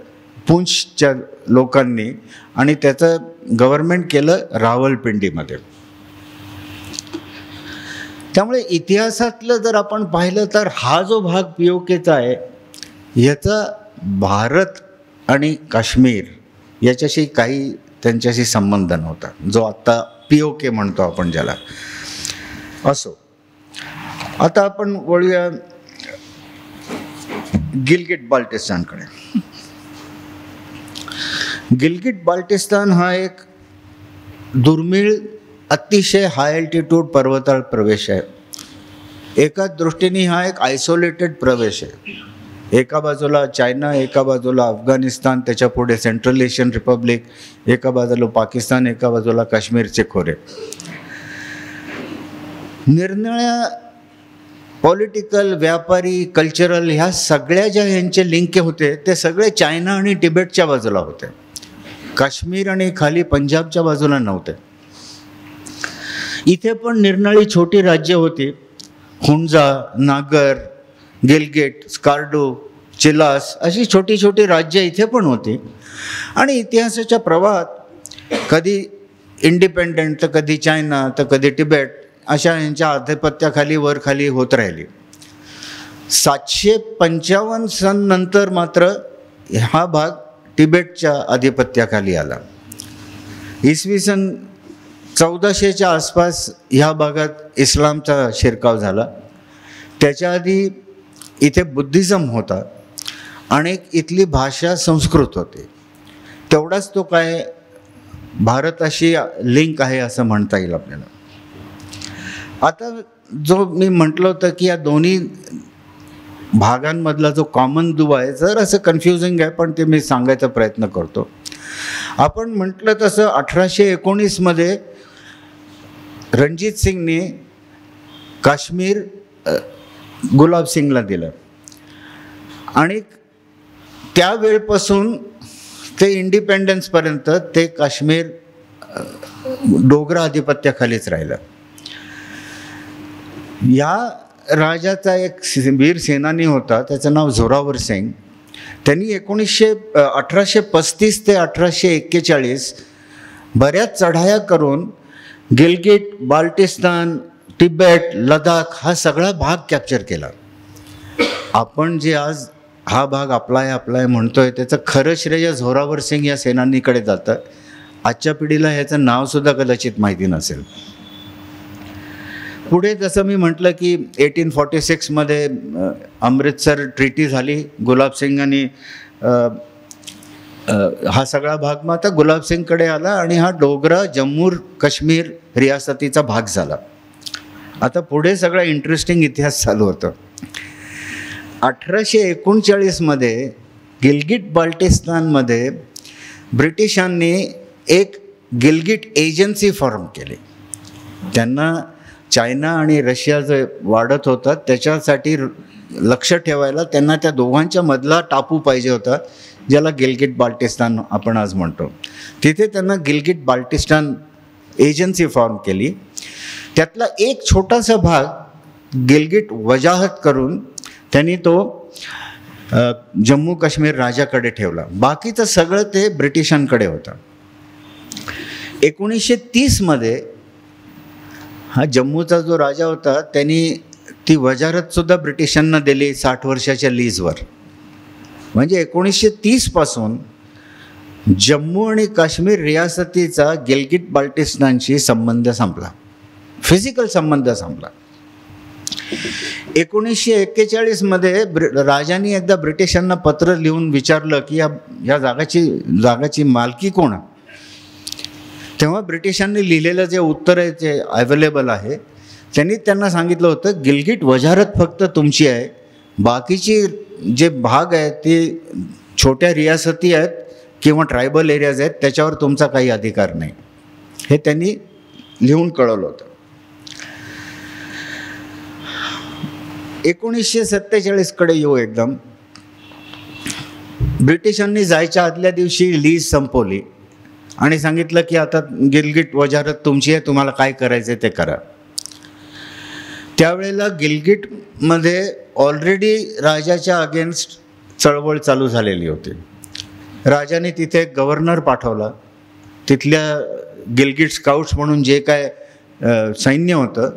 पूंछच्या लोकांनी आणि त्याचं गव्हर्नमेंट केलं रावलपिंडीमध्ये. त्यामुळे इतिहासातलं जर आपण पाहिलं तर हा जो भाग POKचा आहे याचा भारत आणि काश्मीर याच्याशी काही त्यांच्याशी संबंध नव्हता, जो आत्ता POK म्हणतो आपण ज्याला. असो, आता आपण वळूया गिलगिट बाल्टिस्तानकडे. गिलगिट बाल्टिस्तान हा एक दुर्मिळ अतिशय हाय अल्टिट्यूड पर्वताळ प्रवेश आहे. एका दृष्टीने हा एक आयसोलेटेड प्रवेश आहे. एका बाजूला चायना, एका बाजूला अफगाणिस्तान, त्याच्या पुढे सेंट्रल एशियन रिपब्लिक, एका बाजूला पाकिस्तान, एका बाजूला काश्मीरचे खोरे. निरनिळ्या पॉलिटिकल, व्यापारी, कल्चरल ह्या सगळ्या ज्या यांचे लिंक होते ते सगळे चायना आणि तिबेटच्या बाजूला होते. काश्मीर आणि खाली पंजाबच्या बाजूला नव्हते. इथे पण निरनिळी छोटी राज्य होती. हुंजा, नागर, गिलगिट, स्कार्डू, चिलास अशी छोटी छोटी राज्य इथे पण होती. आणि इतिहासाच्या प्रवाहात कधी इंडिपेंडंट तर कधी चायना तर कधी तिबेट अशा यांच्या आधिपत्याखाली वर खाली होत राहिली. 755 सन नंतर मात्र हा भाग तिबेटच्या आधिपत्याखाली आला. इसवी सन 1400च्या आसपास ह्या भागात इस्लामचा शिरकाव झाला. त्याच्या आधी इथे बुद्धिझम होता आणि इथली भाषा संस्कृत होती. तेवढाच तो काय भारताशी लिंक आहे असं म्हणता येईल आपल्याला. आता जो मी म्हटलं होतं की या दोन्ही भागांमधला जो कॉमन दुवा आहे जर असं कन्फ्युजिंग आहे, पण ते मी सांगायचा प्रयत्न करतो. आपण म्हटलं तसं 1819 मध्ये रणजित सिंगने काश्मीर गुलाब सिंगला दिलं आणि त्यावेळपासून ते इंडिपेंडन्सपर्यंत ते काश्मीर डोगरा आधिपत्याखालीच राहिलं. या राजाचा एक वीर सेनानी होता, त्याचं नाव झोरावर सिंग. त्यांनी 1835 ते 1841 बऱ्याच चढाया करून गिलगिट, बाल्टिस्तान, तिबेट, लडाख हा सगळा भाग कॅप्चर केला. आपण जे आज हा भाग आपलाय म्हणतोय त्याचं खरं श्रेय झोरावर सिंग या सेनानीकडे जातं. आजच्या पिढीला ह्याचं नावसुद्धा कदाचित माहिती नसेल. पुढे जसं मी म्हटलं की 1846 मध्ये अमृतसर ट्रीटी झाली. गुलाब सिंगांनी हा सगळा भाग मग आता गुलाबसिंगकडे आला आणि हा डोगरा जम्मू काश्मीर रियासतीचा भाग झाला. आता पुढे सगळा इंटरेस्टिंग इतिहास चालू होतं. 1839मध्ये गिलगिट बाल्टिस्तानमध्ये ब्रिटिशांनी एक गिलगिट एजन्सी फॉर्म केली. त्यांना चायना आणि रशिया जे वाढत होता त्याच्यासाठी लक्ष ठेवायला त्यांना त्या दोघांच्या मधला टापू पाहिजे होता, ज्याला गिलगिट बाल्टिस्तान आपण आज म्हणतो. तिथे त्यांना गिलगिट बाल्टिस्तान एजन्सी फॉर्म केली. त्यातला एक छोटासा भाग गिलगिट वजाहत करून त्यांनी तो जम्मू काश्मीर राजाकडे ठेवला. बाकीचं सगळं ते ब्रिटिशांकडे होतं. 1930मध्ये हा जम्मूचा जो राजा होता त्यांनी ती वजारतसुद्धा ब्रिटिशांना दिली 60 वर्षाच्या लीजवर. म्हणजे 1930पासून जम्मू आणि काश्मीर रियासतीचा गिलगिट बाल्टिस्तानशी संबंध संपला, फिजिकल संबंध संपला. 1941मध्ये राजांनी एकदा ब्रिटिशांना पत्र लिहून विचारलं की या जागाची मालकी कोण आहे. तेव्हा ब्रिटिशांनी लिहिलेलं जे उत्तर आहे ते अवेलेबल आहे. त्यांनी त्यांना सांगितलं होतं गिलगिट वजारत फक्त तुमची आहे, बाकीची जे भाग आहेत ते छोट्या रियासती आहेत किंवा ट्रायबल एरियाज आहेत, त्याच्यावर तुमचा काही अधिकार नाही. हे त्यांनी लिहून कळवलं होतं. 1947कडे येऊ. एकदम ब्रिटिशांनी जायच्या आदल्या दिवशी लीज संपवली आणि सांगितलं की आता गिलगिट वजारत तुमची आहे, तुम्हाला काय करायचं ते करा. त्यावेळेला गिलगिटमध्ये ऑलरेडी राजाच्या अगेन्स्ट चळवळ चालू झालेली होती. राजाने तिथे एक गव्हर्नर पाठवला. तिथल्या गिलगिट स्काउट्स म्हणून जे काय सैन्य होतं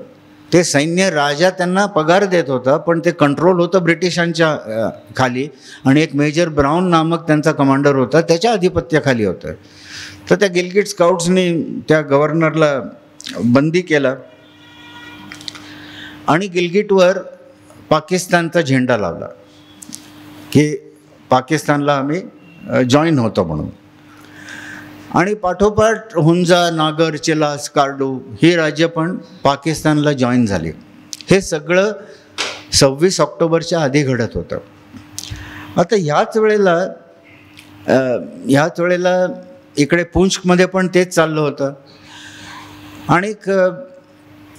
ते सैन्य राजा त्यांना पगार देत होता, पण ते कंट्रोल होतं ब्रिटिशांच्या खाली. आणि एक मेजर ब्राऊन नामक त्यांचा कमांडर होता, त्याच्या अधिपत्याखाली होतं. तर त्या गिलगिट स्काउट्सनी त्या गव्हर्नरला बंदी केला आणि गिलगिटवर पाकिस्तानचा झेंडा लावला की पाकिस्तानला आम्ही जॉईन होतो म्हणून. आणि पाठोपाठ हुंजा, नागर, चिलास, कार्डू ही राज्य पण पाकिस्तानला जॉईन झाली. हे सगळं 26 ऑक्टोबरच्या आधी घडत होतं. आता ह्याच वेळेला इकडे पुंछमध्ये पण तेच चाललं होतं. आणि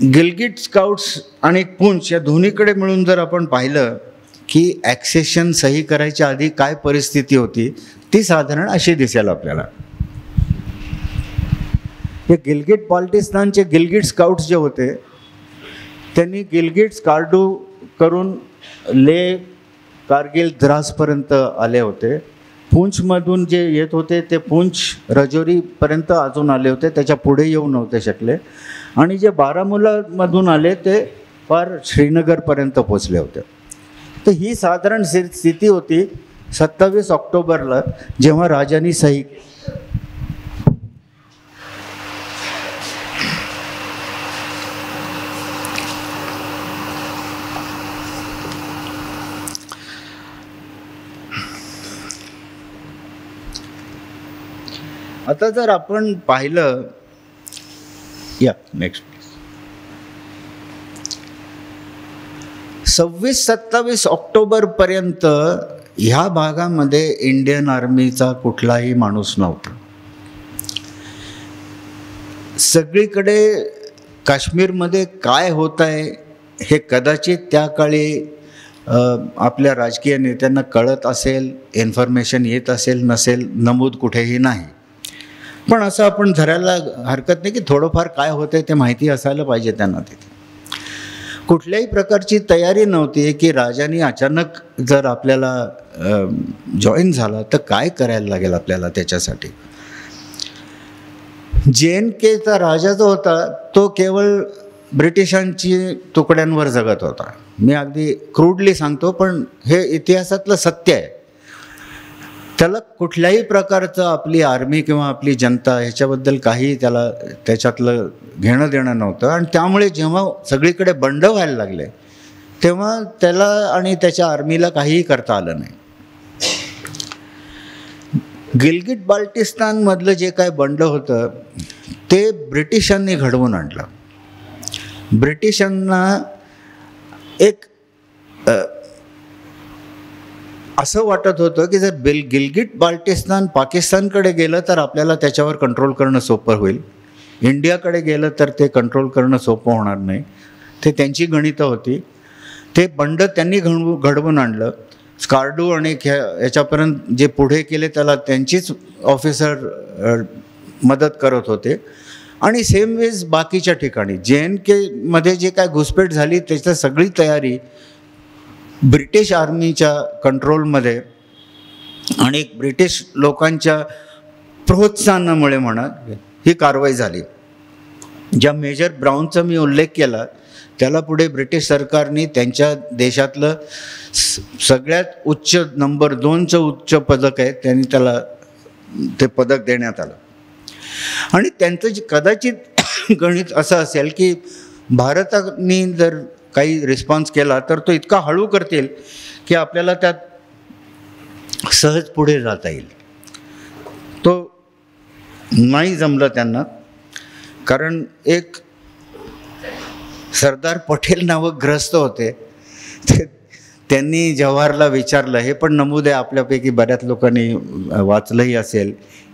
गिलगिट स्काउट्स आणि पुंछ या दोन्हीकडे मिळून जर आपण पाहिलं की ॲक्सेशन सही करायच्या आधी काय परिस्थिती होती, ती साधारण अशी दिसेल आपल्याला. हे गिलगिट बाल्टिस्तानचे गिलगिट स्काउट्स जे होते त्यांनी गिलगिट कार्डू करून ले, कारगिल, द्रासपर्यंत आले होते. पुंछमधून जे येत होते ते पुंछ रजौरीपर्यंत अजून आले होते, त्याच्या पुढे येऊ नव्हते शकले. आणि जे बारामुल्लामधून आले ते फार श्रीनगरपर्यंत पोचले होते. तर ही साधारण स्थिती होती 27 ऑक्टोबरला जेव्हा राजांनी सही. आता जर आपण पाहिलं, या नेक्स्ट 26-27 ऑक्टोबरपर्यंत ह्या भागामध्ये इंडियन आर्मीचा कुठलाही माणूस नव्हता. सगळीकडे काश्मीरमध्ये काय होत आहे हे कदाचित त्या काळी आपल्या राजकीय नेत्यांना कळत असेल, इन्फॉर्मेशन येत असेल, नसेल, नमूद कुठेही नाही. पण असं आपण धरायला हरकत नाही की थोडंफार काय होतंय ते माहिती असायला पाहिजे त्यांना. तिथे कुठल्याही प्रकारची तयारी नव्हती की राजाने अचानक जर आपल्याला जॉईन झाला तर काय करायला लागेल आपल्याला. त्याच्यासाठी JNKचा राजा जो होता तो केवळ ब्रिटिशांची तुकड्यांवर जगत होता. मी अगदी क्रूडली सांगतो, पण हे इतिहासातलं सत्य आहे. त्याला कुठल्याही प्रकारचं आपली आर्मी किंवा आपली जनता ह्याच्याबद्दल काही त्याच्यातलं घेणं देणं नव्हतं. आणि त्यामुळे जेव्हा सगळीकडे बंड व्हायला लागले तेव्हा त्याला आणि त्याच्या आर्मीला काहीही करता आलं नाही. गिलगिट बाल्टिस्तानमधलं जे काय बंड होतं ते ब्रिटिशांनी घडवून आणलं. ब्रिटिशांना एक असं वाटत होतं की जर गिलगिट बाल्टिस्तान पाकिस्तानकडे गेलं तर आपल्याला त्याच्यावर कंट्रोल करणं सोपं होईल, इंडियाकडे गेलं तर ते कंट्रोल करणं सोपं होणार नाही. ते त्यांची गणितं होती. ते बंड त्यांनी घडवून आणलं. स्कार्डू आणि याच्यापर्यंत जे पुढे केले त्याला त्यांचीच ऑफिसर मदत करत होते. आणि सेम वेज बाकीच्या ठिकाणी JNKमध्ये जे काय घुसपेट झाली त्याची सगळी तयारी ब्रिटिश आर्मीच्या कंट्रोलमध्ये आणि ब्रिटिश लोकांच्या प्रोत्साहनामुळे म्हणा ही कारवाई झाली. ज्या मेजर ब्राऊनचा मी उल्लेख केला त्याला पुढे ब्रिटिश सरकारने त्यांच्या देशातलं सगळ्यात उच्च नंबर 2चं उच्च पदक आहे त्यांनी त्याला ते पदक देण्यात आलं. आणि त्यांचं कदाचित गणित असं असेल की भारताने जर काही रिस्पॉन्स केला तर तो इतका हळू करतील की आपल्याला त्यात सहज पुढे जाता येईल. तो नाही जमलं त्यांना. कारण एक सरदार पटेल नावक ग्रस्त होते. त्यांनी जवाहरला विचारलं, हे पण नमूद आहे आपल्यापैकी बऱ्याच लोकांनी वाचलंही असेल,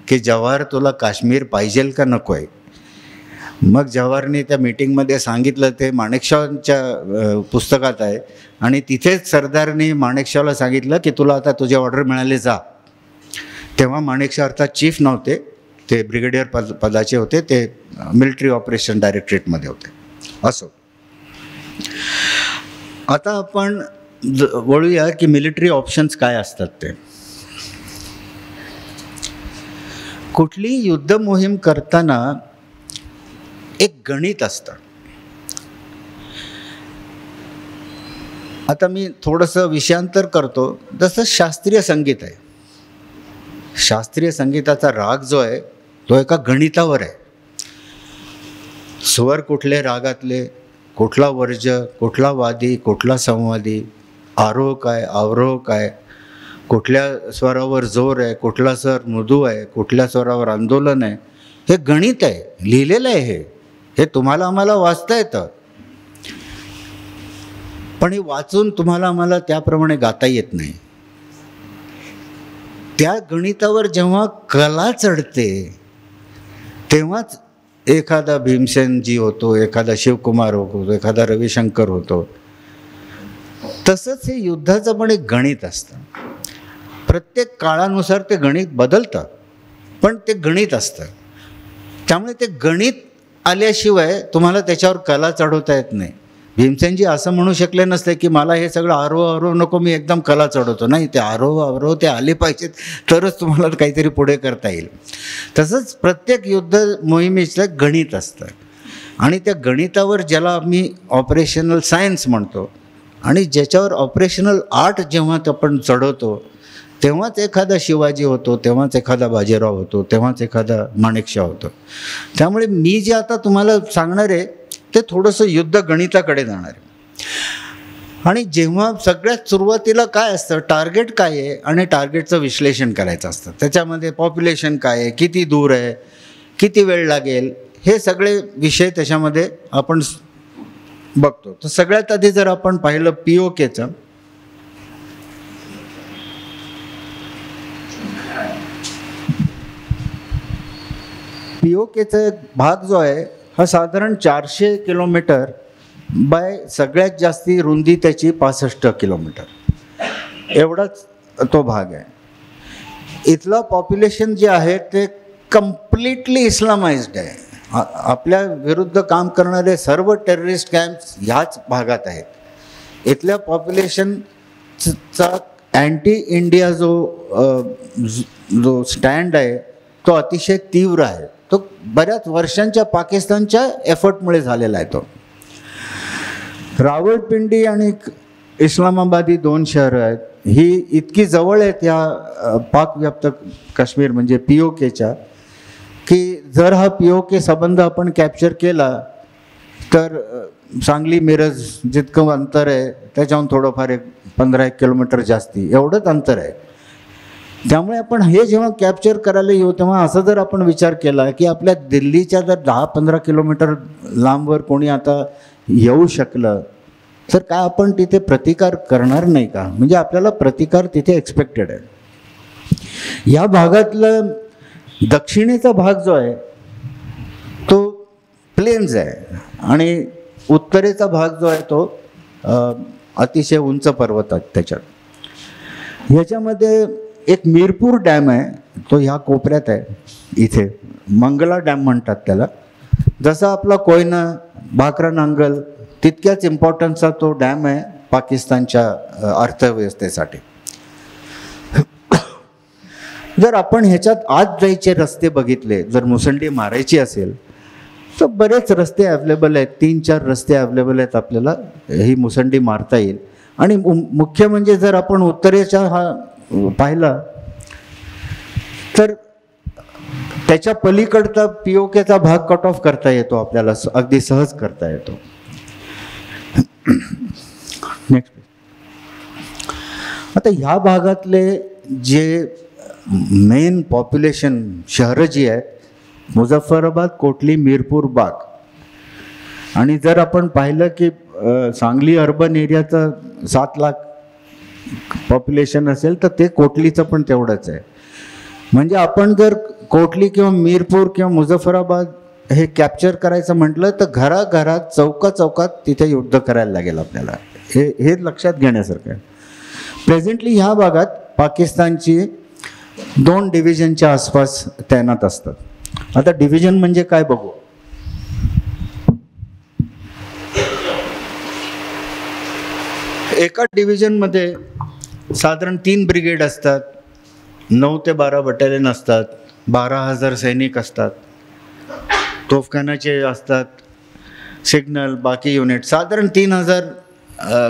की जवाहर तुला काश्मीर पाहिजेल का नको आहे. मग जवाहरने त्या मीटिंगमध्ये सांगितलं, ते माणेकशॉच्या पुस्तकात आहे. आणि तिथेच सरदारने माणेकशॉला सांगितलं की तुला आता तुझे ऑर्डर मिळाले जा. तेव्हा माणेकशॉ अर्थात चीफ नव्हते, ते ब्रिगेडियर पदाचे होते. ते मिलिटरी ऑपरेशन डायरेक्टरेटमध्ये होते. असो, आता आपण वळूया की मिलिटरी ऑप्शन्स काय असतात ते. कुठली युद्ध मोहीम करताना एक गणित असतं. आता मी थोडंसं विषयांतर करतो. जसं शास्त्रीय संगीत आहे, शास्त्रीय संगीताचा राग जो आहे तो एका गणितावर आहे. स्वर कुठले रागातले, कुठला वर्ज, कुठला वादी, कुठला संवादी, आरोह काय, अवरोह काय, कुठल्या स्वरावर जोर आहे, कुठला स्वर मृदू आहे, कुठल्या स्वरावर आंदोलन आहे, हे गणित आहे, लिहिलेलं आहे. हे तुम्हाला आम्हाला वाचता येतं, पण हे वाचून तुम्हाला आम्हाला त्याप्रमाणे गाता येत नाही. त्या गणितावर जेव्हा कला चढते तेव्हाच एखादा भीमसेनजी होतो, एखादा शिवकुमार होतो, एखादा रविशंकर होतो. तसंच हे युद्धाचं पण एक गणित असतं. प्रत्येक काळानुसार ते गणित बदलतं, पण ते गणित असतं. त्यामुळे ते गणित आल्याशिवाय तुम्हाला त्याच्यावर कला चढवता येत नाही. भीमसेनजी असं म्हणू शकले नसते की मला हे सगळं आरोह नको, मी एकदम कला चढवतो. नाही, ते आरोह ते आले पाहिजेत तरच तुम्हाला काहीतरी पुढे करता येईल. तसंच प्रत्येक युद्ध मोहिमेचं गणित असतं. आणि त्या गणितावर ज्याला आम्ही ऑपरेशनल सायन्स म्हणतो आणि ज्याच्यावर ऑपरेशनल आर्ट जेव्हा आपण चढवतो तेव्हाच एखादा शिवाजी होतो, तेव्हाच एखादा बाजीराव होतो, तेव्हाच एखादा माणेकशॉ होतो. त्यामुळे मी जे आता तुम्हाला सांगणार आहे ते थोडंसं युद्ध गणिताकडे जाणार आहे. आणि जेव्हा सगळ्यात सुरुवातीला काय असतं, टार्गेट काय आहे आणि टार्गेटचं विश्लेषण करायचं असतं. त्याच्यामध्ये पॉप्युलेशन काय आहे, किती दूर आहे, किती वेळ लागेल, हे सगळे विषय त्याच्यामध्ये आपण बघतो. तर सगळ्यात आधी जर आपण पाहिलं POKचं, POKचा भाग जो आहे हा साधारण 400 किलोमीटर बाय सगळ्यात जास्ती रुंदी त्याची 65 किलोमीटर एवढाच तो भाग आहे. इथलं पॉप्युलेशन जे आहे ते कम्प्लिटली इस्लामाइज्ड आहे. आपल्या विरुद्ध काम करणारे सर्व टेररिस्ट कॅम्प्स ह्याच भागात आहेत. इथल्या पॉप्युलेशनचा अँटी इंडिया जो स्टँड आहे तो अतिशय तीव्र आहे. तो बऱ्याच वर्षांच्या पाकिस्तानच्या एफर्टमुळे झालेला आहे. तो रावळपिंडी आणि इस्लामाबाद ही 2 शहरं आहेत. ही इतकी जवळ आहेत या पाकव्याप्त काश्मीर म्हणजे POKच्या, की जर हा POK संबंध आपण कॅप्चर केला तर सांगली मिरज जितकं अंतर आहे त्याच्याहून थोडंफार 15-1 किलोमीटर जास्ती एवढंच अंतर आहे. त्यामुळे आपण हे जेव्हा कॅप्चर करायला येऊ तेव्हा असं जर आपण विचार केला की आपल्या दिल्लीच्या जर 10-15 किलोमीटर लांबवर कोणी आता येऊ शकलं तर काय आपण तिथे प्रतिकार करणार नाही का? म्हणजे आपल्याला प्रतिकार तिथे एक्सपेक्टेड आहे. या भागातलं दक्षिणेचा भाग जो आहे तो प्लेन्स आहे आणि उत्तरेचा भाग जो आहे तो अतिशय उंच पर्वत आहेत त्याच्यात. ह्याच्यामध्ये एक मीरपूर डॅम आहे, तो ह्या कोपऱ्यात आहे. इथे मंगला डॅम म्हणतात त्याला. जसा आपला कोयना, भाकरा नांगल तितक्याच इम्पॉर्टन्सचा तो डॅम आहे पाकिस्तानच्या अर्थव्यवस्थेसाठी. जर आपण ह्याच्यात आत जायचे रस्ते बघितले, जर मुसंडी मारायची असेल तर बरेच रस्ते अवेलेबल आहेत. 3-4 रस्ते अवेलेबल आहेत, आपल्याला ही मुसंडी मारता येईल. आणि मुख्य म्हणजे जर आपण उत्तरेचा हा पाहिला तर त्याच्या पलीकडचा POKचा भाग कट ऑफ करता येतो, आपल्याला अगदी सहज करता येतो. नेक्स्ट. आता ह्या भागातले जे मेन पॉप्युलेशन शहरं जी आहेत, मुझफ्फराबाद, कोटली, मीरपूर, बाग. आणि जर आपण पाहिलं की सांगली अर्बन एरियाचं 7 लाख पॉप्युलेशन असेल तर ते कोटलीचं पण तेवढंच आहे. म्हणजे आपण जर कोटली किंवा मीरपूर किंवा मुझफ्फराबाद हे कॅप्चर करायचं म्हटलं तर घराघरात, चौकात तिथे युद्ध करायला लागेल आपल्याला. हे लक्षात घेण्यासारखं आहे. प्रेझेंटली ह्या भागात पाकिस्तानची 2 डिव्हिजनच्या आसपास तैनात असतात. आता डिव्हिजन म्हणजे काय बघू. एका डिव्हिजनमध्ये साधारण 3 ब्रिगेड असतात, 9 ते 12 बटालियन असतात, 12,000 सैनिक असतात, तोफखानाचे असतात, सिग्नल, बाकी युनिट, साधारण 3,000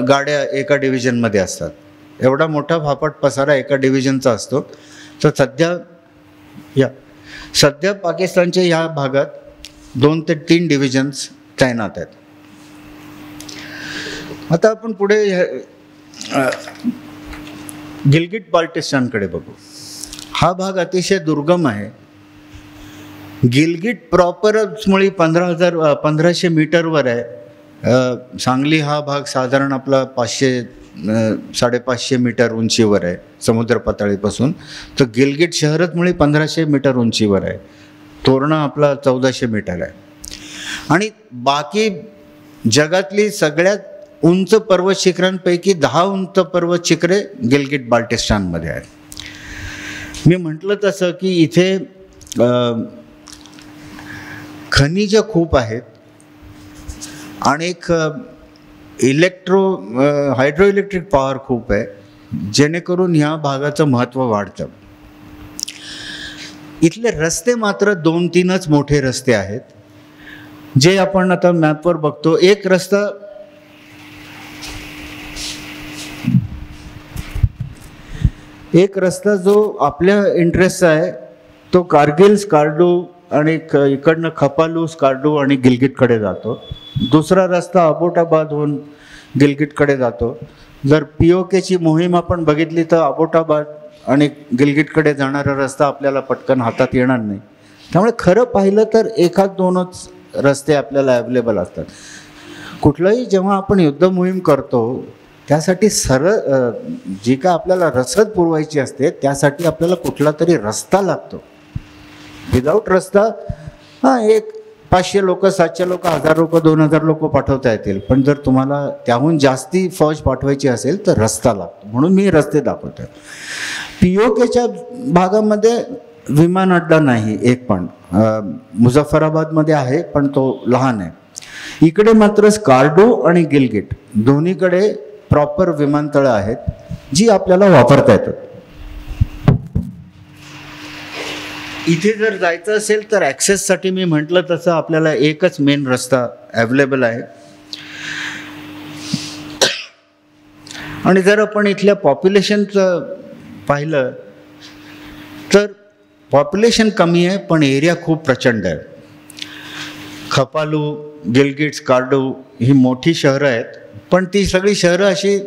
गाड्या एका डिव्हिजनमध्ये असतात. एवढा मोठा फापट पसारा एका डिव्हिजनचा असतो. तर सध्या पाकिस्तानच्या ह्या भागात 2 ते 3 डिव्हिजन्स तैनात आहेत. आता आपण पुढे गिलगिट बाल्टिस्तानकडे बघू. हा भाग अतिशय दुर्गम आहे. गिलगिट प्रॉपरच मुळी 1500 मीटरवर आहे. सांगली हा भाग साधारण आपला 500-550 मीटर उंचीवर आहे समुद्र पातळीपासून. तर गिलगिट शहरच मुळी 1500 मीटर उंचीवर आहे. तोरणा आपला 1400 मीटर आहे. आणि बाकी जगातली सगळ्यात उंच पर्वत शिखरांपैकी 10 उंच पर्वत शिखरे गिलगिट बाल्टिस्तानमध्ये आहेत. मी म्हटलं तसं की इथे खनिज खूप आहेत आणि हायड्रो इलेक्ट्रिक पॉवर खूप आहे, जेणेकरून ह्या भागाचं महत्त्व वाढतं. इथले रस्ते मात्र 2-3च मोठे रस्ते आहेत, जे आपण आता मॅपवर बघतो. एक रस्ता जो आपल्या इंटरेस्टचा आहे तो कारगिल, स्कार्डू आणि इकडनं खपालू, स्कार्डू आणि गिलगिटकडे जातो. दुसरा रस्ता अबोटाबादहून गिलगिटकडे जातो. जर POKची मोहीम आपण बघितली तर अबोटाबाद आणि गिलगिटकडे जाणारा रस्ता आपल्याला पटकन हातात येणार नाही. त्यामुळे खरं पाहिलं तर 1-2च रस्ते आपल्याला अवेलेबल असतात. कुठलंही जेव्हा आपण युद्ध मोहीम करतो त्यासाठी जी का आपल्याला रसद पुरवायची असते त्यासाठी आपल्याला कुठला तरी रस्ता लागतो. विदाऊट रस्ता 500 लोक, 700 लोक, 1000 लोक, 2000 लोक पाठवता येतील, पण जर तुम्हाला त्याहून जास्ती फौज पाठवायची असेल तर रस्ता लागतो. म्हणून मी रस्ते दाखवतो. POKच्या भागामध्ये विमान अड्डा नाही एक पण. मुझफ्फराबादमध्ये आहे पण तो लहान आहे. इकडे मात्र स्कार्डू आणि गिलगिट दोन्हीकडे प्रॉपर विमानतळं आहेत जी आपल्याला वापरता येतात. इथे जर जायचं असेल तर ॲक्सेससाठी मी म्हटलं तसं आपल्याला एकच मेन रस्ता अवेलेबल आहे. आणि जर आपण इथल्या पॉप्युलेशनचं पाहिलं तर पॉप्युलेशन कमी आहे पण एरिया खूप प्रचंड आहे. खपालू, गिलगिट, स्कार्डू ही मोठी शहरं आहेत, पण ती सगळी शहरं अशी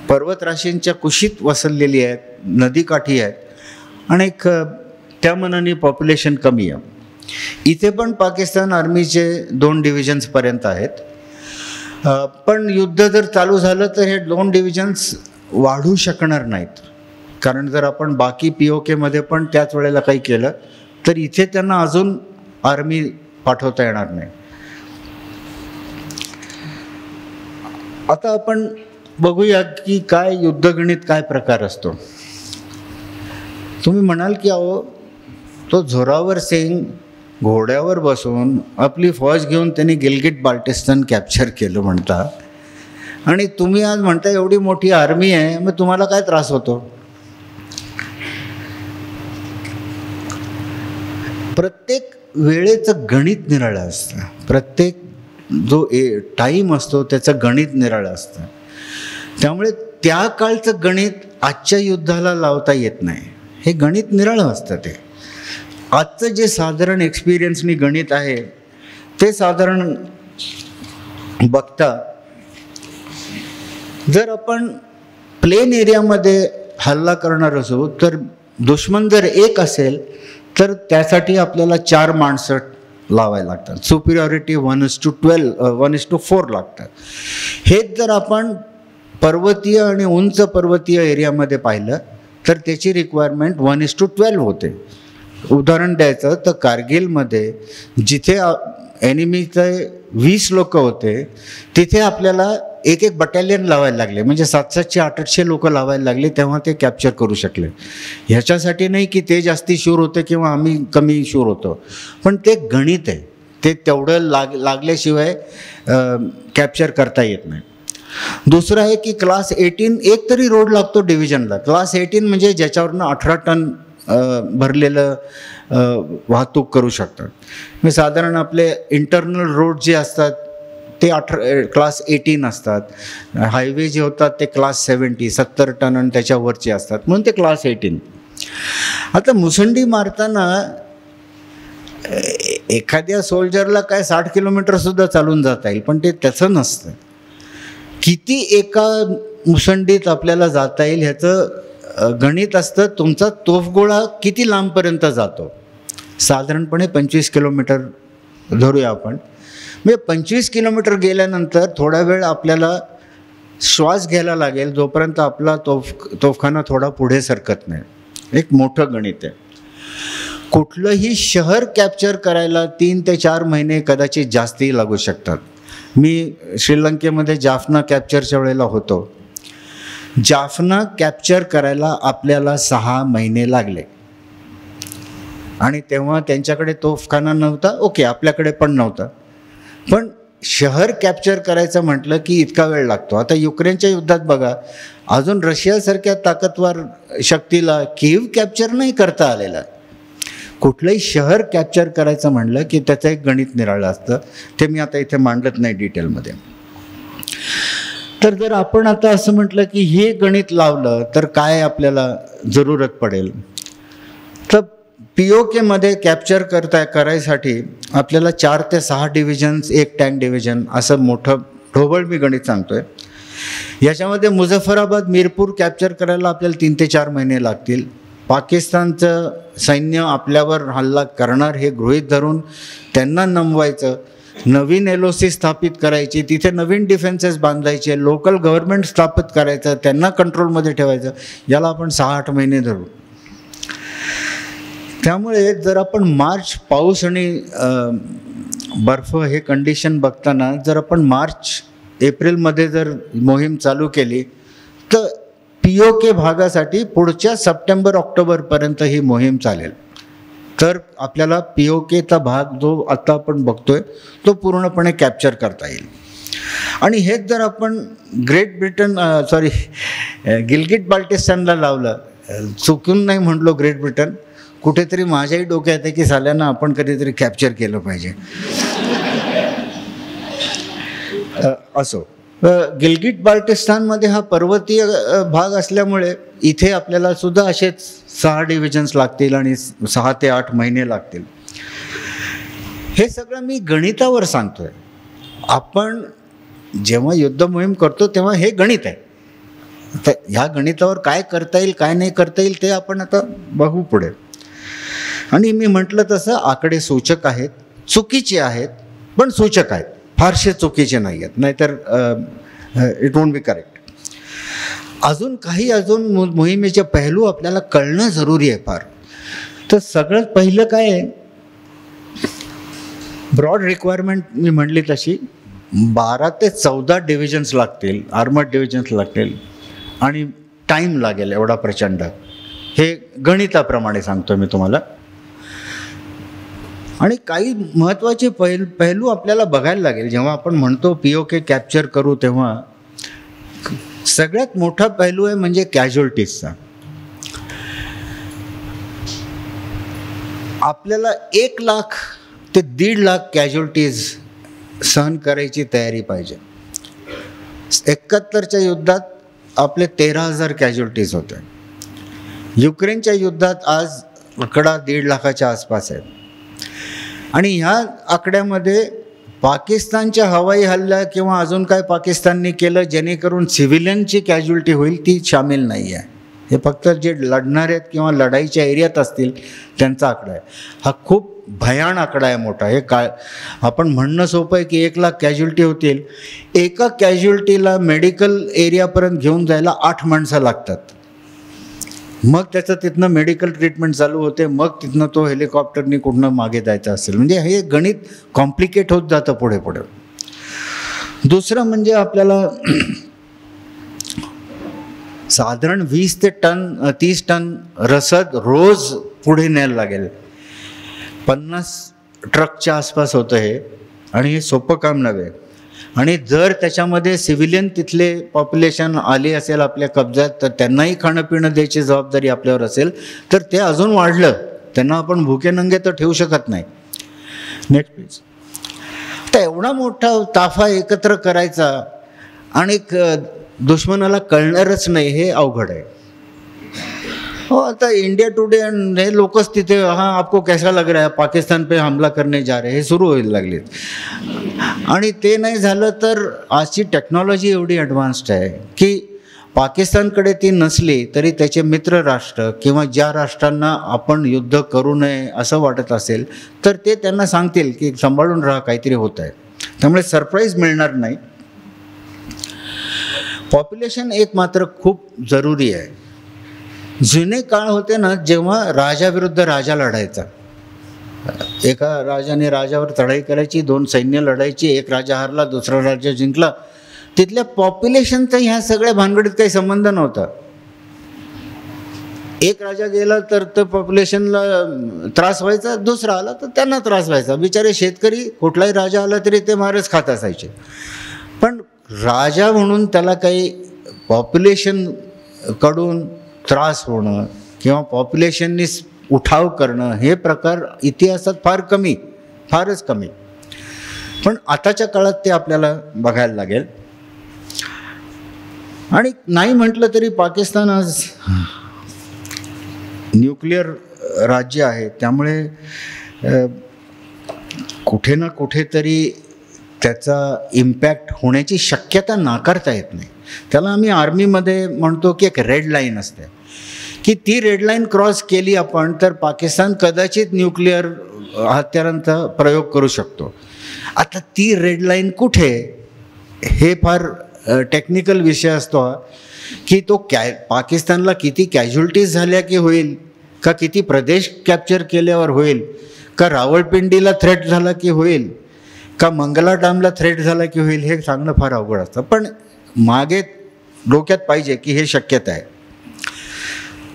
पर्वतराशींच्या कुशीत वसरलेली आहेत, नदीकाठी आहेत आणि त्या मनाने पॉप्युलेशन कमी आहे. इथे पण पाकिस्तान आर्मीचे 2 डिव्हिजन्सपर्यंत आहेत. पण युद्ध जर चालू झालं तर हे 2 डिव्हिजन्स वाढू शकणार नाहीत, कारण जर आपण बाकी POKमध्ये पण त्याच वेळेला काही केलं तर इथे त्यांना अजून आर्मी पाठवता येणार नाही. आता आपण बघूया की काय युद्धगणित काय प्रकार असतो. तुम्ही म्हणाल की अहो तो झोरावर सिंग घोड्यावर बसून आपली फौज घेऊन त्यांनी गिलगिट बाल्टिस्तान कॅप्चर केलं म्हणता, आणि तुम्ही आज म्हणता एवढी मोठी आर्मी आहे, मग तुम्हाला काय त्रास होतो. प्रत्येक वेळेचं गणित निराळं असतं, प्रत्येक जो टाईम असतो त्याचं गणित निराळं असतं. त्यामुळे त्या काळचं गणित आजच्या युद्धाला लावता येत नाही. हे गणित निराळं असतं. ते आजचं जे साधारण एक्सपिरियन्सनी गणित आहे ते साधारण बघता, जर आपण प्लेन एरियामध्ये हल्ला करणार असू तर दुश्मन जर एक असेल तर त्यासाठी आपल्याला 4 माणसं लावायला लागतात. सुपिरियॉरिटी 1:12 1:4 लागतात. हेच जर आपण पर्वतीय आणि उंच पर्वतीय एरियामध्ये पाहिलं तर त्याची रिक्वायरमेंट 1:12 होते. उदाहरण द्यायचं तर कारगिलमध्ये जिथे एनिमीचे 20 लोक होते तिथे आपल्याला एक बटालियन लावायला लागले, म्हणजे 700 800 लोक लावायला लागले, तेव्हा ते कॅप्चर करू शकले. ह्याच्यासाठी नाही की ते जास्ती शूर होते किंवा आम्ही कमी शूर होतो, पण ते गणित आहे. ते तेवढं लागल्याशिवाय कॅप्चर करता येत नाही. दुसरं आहे की क्लास 18 एक तरी रोड लागतो डिव्हिजनला. क्लास 18 म्हणजे ज्याच्यावरनं 18 टन भरलेलं वाहतूक करू शकतात. म्हणजे साधारण आपले इंटरनल रोड जे असतात ते क्लास 18 असतात. हायवे जे होतात ते क्लास 70 टन आणि त्याच्यावरचे असतात, म्हणून ते क्लास 18. आता मुसंडी मारताना एखाद्या सोल्जरला काय 60 किलोमीटरसुद्धा चालून जाता येईल, पण ते त्याचं नसतं. किती एका मुसंडीत आपल्याला जाता येईल ह्याचं गणित असतं. तुमचा तोफगोळा किती लांबपर्यंत जातो, साधारणपणे 25 किलोमीटर धरूया आपण. म्हणजे 25 किलोमीटर गेल्यानंतर थोडा वेळ आपल्याला श्वास घ्यायला लागेल, जोपर्यंत आपला तोफखाना थोडा पुढे सरकत नाही. एक मोठं गणित आहे. कुठलंही शहर कॅप्चर करायला 3 ते 4 महिने कदाचित जास्तही लागू शकतात. मी श्रीलंकेमध्ये जाफना कॅप्चरच्या वेळेला होतो. जाफना कॅप्चर करायला आपल्याला 6 महिने लागले, आणि तेव्हा त्यांच्याकडे तोफखाना नव्हता. ओके, आपल्याकडे पण नव्हता, पण शहर कॅप्चर करायचं म्हटलं की इतका वेळ लागतो. आता युक्रेनच्या युद्धात बघा, अजून रशियासारख्या ताकदवर शक्तीला कीव कॅप्चर नाही करता आलेला. कुठलंही शहर कॅप्चर करायचं म्हणलं की त्याचं एक गणित निराळं असतं. ते मी आता इथे मांडत नाही डिटेलमध्ये. तर जर आपण आता असं म्हटलं की हे गणित लावलं तर काय आपल्याला जरूरत पडेल, तर POKमध्ये कॅप्चर करायसाठी आपल्याला 4 ते 6 डिव्हिजन्स, 1 टँक डिव्हिजन, असं मोठं ढोबळ मी गणित सांगतोय. याच्यामध्ये मुझफ्फराबाद, मीरपूर कॅप्चर करायला आपल्याला 3 ते 4 महिने लागतील. पाकिस्तानचं सैन्य आपल्यावर हल्ला करणार हे गृहीत धरून त्यांना नमवायचं, नवीन LOC स्थापित करायची, तिथे नवीन डिफेन्सेस बांधायचे, लोकल गव्हर्नमेंट स्थापित करायचं, त्यांना कंट्रोलमध्ये ठेवायचं, याला आपण 6-8 महिने धरू. त्यामुळे जर आपण मार्च, पाऊस आणि बर्फ हे कंडिशन बघताना जर आपण मार्च एप्रिलमध्ये जर मोहीम चालू केली तर POK भागासाठी पुढच्या सप्टेंबर ऑक्टोबरपर्यंत ही मोहीम चालेल. तर आपल्याला POKचा भाग जो आता आपण बघतोय तो पूर्णपणे कॅप्चर करता येईल. आणि हेच जर आपण गिलगिट बाल्टिस्तानला लावलं, चुकून नाही म्हटलो ग्रेट ब्रिटन, कुठेतरी माझ्याही डोक्यात आहे की साल्यांना आपण कधीतरी कॅप्चर केलं पाहिजे. असो, गिलगिट बाल्टिस्तानमध्ये हा पर्वतीय भाग असल्यामुळे इथे आपल्याला सुद्धा असेच 6 डिव्हिजन्स लागतील आणि 6 ते 8 महिने लागतील. हे सगळं मी गणितावर सांगतोय. आपण जेव्हा युद्ध मोहीम करतो तेव्हा हे गणित आहे. तर ह्या गणितावर काय करता येईल काय नाही करता येईल ते आपण आता बघू पुढे. आणि मी म्हटलं तसं आकडे सूचक आहेत, चुकीचे आहेत पण सूचक आहेत, फारसे चुकीचे नाही आहेत, नाहीतर इट वोंट बी करेक्ट. अजून मोहिमेचे पैलू आपल्याला कळणं जरुरी आहे फार. तर सगळ्यात पहिलं काय आहे, ब्रॉड रिक्वायरमेंट मी म्हणली तशी 12 ते 14 डिव्हिजन्स लागतील, आर्मर्ड डिव्हिजन्स लागतील आणि टाईम लागेल एवढा प्रचंड. हे गणिताप्रमाणे सांगतो मी तुम्हाला. आणि काही महत्त्वाचे पैलू आपल्याला बघायला लागेल जेव्हा आपण म्हणतो POK कॅप्चर करू, तेव्हा सगळ्यात मोठा पैलू आहे म्हणजे कॅज्युअल्टीजचा. आपल्याला 1 लाख ते 1.5 लाख कॅज्युअल्टीज सहन करायची तयारी पाहिजे. 71च्या युद्धात आपले 13,000 कॅज्युअल्टीज होते. युक्रेनच्या युद्धात आज आकडा 1.5 लाखाच्या आसपास आहे. आणि ह्या आकड्यामध्ये पाकिस्तानच्या हवाई हल्ला किंवा अजून काय पाकिस्तानने केलं जेणेकरून सिव्हिलियनची कॅज्युअल्टी होईल ती सामील नाही आहे. हे फक्त जे लढणारे आहेत किंवा लढाईच्या एरियात असतील त्यांचा आकडा आहे. हा खूप भयान आकडा आहे मोठा. हे काय आपण म्हणणं सोपं आहे की 1 लाख कॅज्युअल्टी होतील. एका कॅज्युअल्टीला मेडिकल एरियापर्यंत घेऊन जायला 8 माणसं लागतात. मग त्याचं तिथनं मेडिकल ट्रीटमेंट चालू होते, मग तिथनं तो हेलिकॉप्टरनी कुठनं मागे जायचं असेल. म्हणजे हे गणित कॉम्प्लिकेट होत जातं पुढे पुढे. दुसरं म्हणजे आपल्याला साधारण 20 ते 30 टन रसद रोज पुढे न्यायला लागेल. 50 ट्रकच्या आसपास होतं हे. आणि हे सोपं काम नव्हे. आणि जर त्याच्यामध्ये सिव्हिलियन तिथले पॉप्युलेशन आले असेल आपल्या कब्जात तर त्यांनाही खाणं पिणं द्यायची जबाबदारी आपल्यावर असेल तर ते अजून वाढलं. त्यांना आपण भुके नंगे तर ठेवू शकत नाही. Next please. तर एवढा मोठा ताफा एकत्र करायचा आणि दुश्मनाला कळणारच नाही हे अवघड आहे. हो, आता इंडिया टुडे हे लोकच तिथे हां आपको कैसा लग रहा है पाकिस्तान पे हमला करने जा रहे हे सुरू व्हायला लागलेत. आणि ते नाही झालं तर आजची टेक्नॉलॉजी एवढी ॲडव्हान्स्ड आहे की पाकिस्तानकडे ती नसली तरी त्याचे मित्र राष्ट्र किंवा ज्या राष्ट्रांना आपण युद्ध करू नये असं वाटत असेल तर ते त्यांना सांगतील की सांभाळून राहा काहीतरी होत आहे. त्यामुळे सरप्राईज मिळणार नाही. पॉप्युलेशन एक मात्र खूप जरुरी आहे. जुने काळ होते ना जेव्हा राजाविरुद्ध राजा लढायचा. एका राजाने राजावर चढाई करायची, 2 सैन्य लढायची, एक राजा हारला दुसरा राजा जिंकला. तिथल्या पॉप्युलेशनचा ह्या सगळ्या भानगडीत काही संबंध नव्हता. एक राजा गेला तर पॉप्युलेशनला त्रास व्हायचा, दुसरा आला तर त्यांना त्रास व्हायचा. बिचारे शेतकरी कुठलाही राजा आला तरी ते मारच खात असायचे. पण राजा म्हणून त्याला काही पॉप्युलेशन कडून त्रास होणं किंवा पॉप्युलेशननी उठाव करणं हे प्रकार इतिहासात फारच कमी. पण आताच्या काळात ते आपल्याला बघायला लागेल. आणि नाही म्हटलं तरी पाकिस्तान आज न्यूक्लिअर राज्य आहे. त्यामुळे कुठे ना कुठेतरी त्याचा इम्पॅक्ट होण्याची शक्यता नाकारता येत नाही. त्याला आम्ही आर्मीमध्ये म्हणतो की एक रेड लाईन असते की ती रेड लाईन क्रॉस केली आपण तर पाकिस्तान कदाचित न्यूक्लिअर हत्यारांचा प्रयोग करू शकतो. आता ती रेड लाईन कुठे हे फार टेक्निकल विषय असतो की तो पाकिस्तानला किती कॅज्युअल्टीज झाल्या की होईल, का किती प्रदेश कॅप्चर केल्यावर होईल, का रावळपिंडीला थ्रेट झाला की होईल, का मंगला डॅमला थ्रेट झाला की होईल, हे सांगणं फार अवघड असतं. पण मागे डोक्यात पाहिजे की हे शक्यता आहे.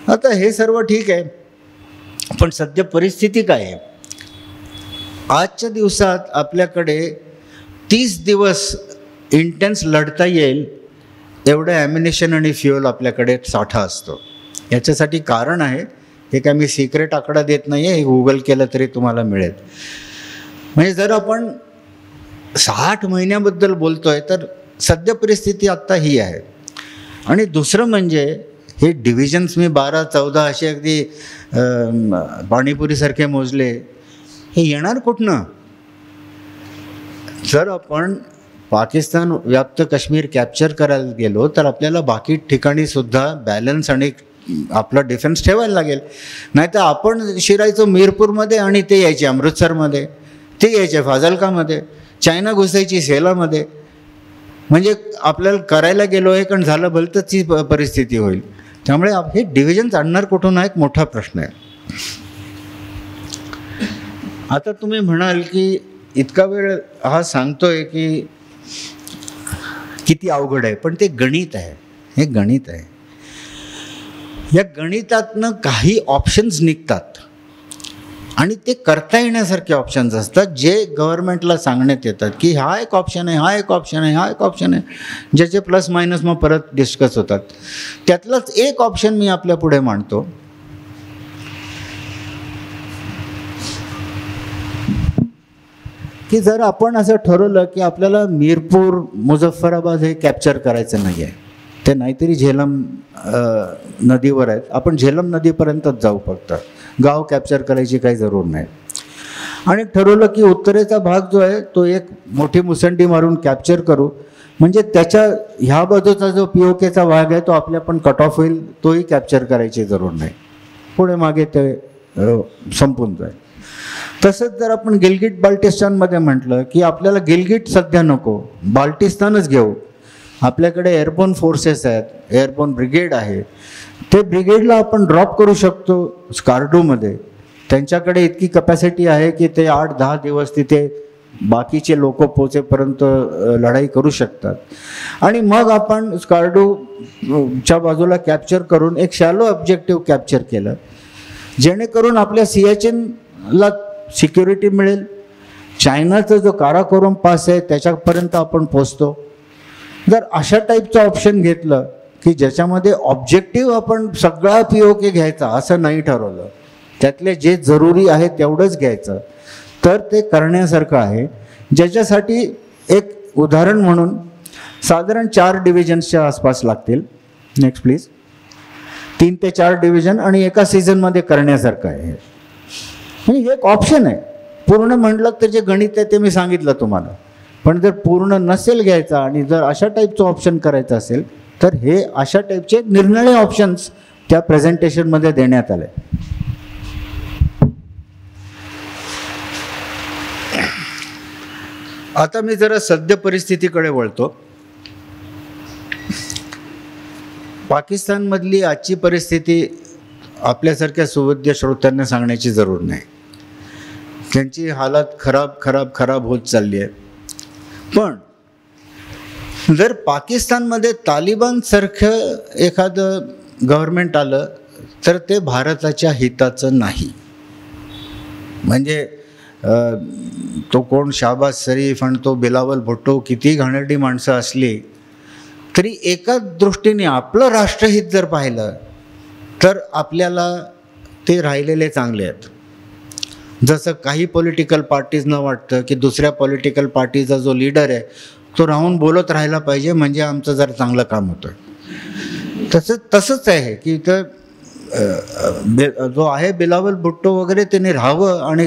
आता हे सर्व ठीक आहे पण सध्या परिस्थिती काय आहे. आजच्या दिवसात आपल्याकडे 30 दिवस इंटेन्स लढता येईल एवढं ॲम्युनिशन आणि फ्युअल आपल्याकडे साठा असतो. याच्यासाठी कारण आहे. हे काय मी सिक्रेट आकडा देत नाही आहे, हे गुगल केलं तरी तुम्हाला मिळेल. म्हणजे जर आपण 60 महिन्याबद्दल बोलतो आहे तर सध्या परिस्थिती आत्ता ही आहे. आणि दुसरं म्हणजे हे डिव्हिजन्स मी 12-14 असे अगदी पाणीपुरीसारखे मोजले. हे येणार कुठनं. जर आपण पाकिस्तान व्याप्त काश्मीर कॅप्चर करायला गेलो तर आपल्याला बाकी ठिकाणी सुद्धा बॅलन्स आणि आपला डिफेन्स ठेवायला लागेल. नाही तर आपण शिरायचो मीरपूरमध्ये आणि ते यायचे अमृतसरमध्ये, ते यायचे फाजलकामध्ये, चायना घुसायची सेलामध्ये. म्हणजे आपल्याला करायला गेलो आहे कारण झालं भलतंच ही परिस्थिती होईल. त्यामुळे हे डिव्हिजन्स आणणार कुठून हा एक मोठा प्रश्न आहे. आता तुम्ही म्हणाल की इतका वेळ हा सांगतोय की किती अवघड आहे, पण ते गणित आहे, हे गणित आहे. या गणितातनं काही ऑप्शन्स निघतात आणि ते करता येण्यासारखे ऑप्शन्स असतात जे गव्हर्नमेंटला सांगण्यात येतात की हा एक ऑप्शन आहे, हा एक ऑप्शन आहे, हा एक ऑप्शन आहे, ज्याचे प्लस मायनस मग परत डिस्कस होतात. त्यातलंच एक ऑप्शन मी आपल्या पुढे मांडतो की जर आपण असं ठरवलं की आपल्याला मीरपूर मुझफ्फराबाद हे कॅप्चर करायचं नाही आहे, ते नाहीतरी झेलम नदीवर आहेत, आपण झेलम नदीपर्यंतच जाऊ, फक्त गाव कॅप्चर करायची काही जरूर नाही. आणि ठरवलं की उत्तरेचा भाग जो आहे तो एक मोठी मुसंडी मारून कॅप्चर करू, म्हणजे त्याच्या ह्या बाजूचा जो POKचा भाग आहे तो आपल्या पण कट ऑफ होईल, तोही कॅप्चर करायची जरूर नाही, पुढे मागे ते संपून जाईल. तसंच जर आपण गिलगिट बाल्टिस्तानमध्ये म्हटलं की आपल्याला गिलगिट सध्या नको, बाल्टिस्तानच घेऊ, आपल्याकडे एअरबोर्न फोर्सेस आहेत, एअरबोर्न ब्रिगेड आहे, ते ब्रिगेडला आपण ड्रॉप करू शकतो स्कार्डूमध्ये. त्यांच्याकडे इतकी कपॅसिटी आहे की ते 8-10 दिवस तिथे बाकीचे लोक पोचेपर्यंत लढाई करू शकतात. आणि मग आपण स्कार्डूच्या बाजूला कॅप्चर करून एक शॅलो ऑब्जेक्टिव्ह कॅप्चर केलं, जेणेकरून आपल्या सियाचीनला सिक्युरिटी मिळेल. चायनाचा जो काराकोरम पास आहे त्याच्यापर्यंत आपण पोचतो. जर अशा टाईपचं ऑप्शन घेतलं की ज्याच्यामध्ये ऑब्जेक्टिव्ह आपण सगळा POK घ्यायचा असं नाही ठरवलं, त्यातले जे जरुरी आहे तेवढंच घ्यायचं, तर ते करण्यासारखं आहे. ज्याच्यासाठी एक उदाहरण म्हणून साधारण 4 डिव्हिजन्सच्या आसपास लागतील. Next please. 3 ते 4 डिव्हिजन आणि एका सीझनमध्ये करण्यासारखं आहे. म्हणजे हे एक ऑप्शन आहे. पूर्ण म्हटलं तर जे गणित आहे ते मी सांगितलं तुम्हाला, पण जर पूर्ण नसेल घ्यायचा आणि जर अशा टाईपचं ऑप्शन करायचं असेल तर हे अशा टाईपचे निरनिराळे ऑप्शन्स त्या प्रेझेंटेशनमध्ये देण्यात आले. आता मी जरा सद्य परिस्थितीकडे वळतो. पाकिस्तानमधली आजची परिस्थिती आपल्यासारख्या सुविद्य श्रोत्यांना सांगण्याची जरूर नाही. त्यांची हालत खराब होत चालली आहे. पण जर पाकिस्तानमध्ये तालिबानसारखं एखादं गव्हर्नमेंट आलं तर ते भारताच्या हिताचं नाही. म्हणजे तो कोण शाहबाज शरीफ आणि तो बिलावल भुट्टो किती घाणेरडी माणसं असली तरी एका दृष्टीने आपलं राष्ट्रहित जर पाहिलं तर आपल्याला ते राहिलेले चांगले आहेत. जसं काही पॉलिटिकल पार्टीजना वाटतं की दुसऱ्या पॉलिटिकल पार्टीचा जो लीडर आहे तो राहून बोलत राहायला पाहिजे म्हणजे आमचं जरा चांगलं काम होतं. तसंच आहे की तर जो आहे बिलावल भुट्टो वगैरे त्याने राहावं आणि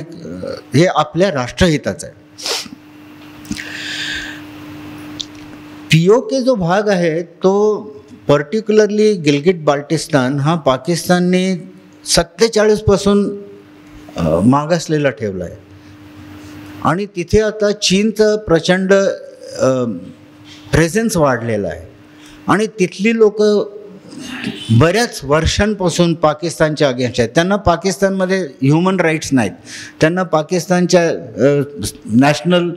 हे आपल्या राष्ट्रहिताचं आहे. POK जो भाग आहे तो पर्टिक्युलरली गिलगिट बाल्टिस्तान हा पाकिस्तानने 47 पासून मागासलेला ठेवला आहे आणि तिथे आता चीनचं प्रचंड प्रेझेन्स वाढलेला आहे आणि तिथली लोक बऱ्याच वर्षांपासून पाकिस्तानच्या अगेन्स्ट आहेत. त्यांना पाकिस्तानमध्ये ह्युमन राईट्स नाहीत, त्यांना पाकिस्तानच्या नॅशनल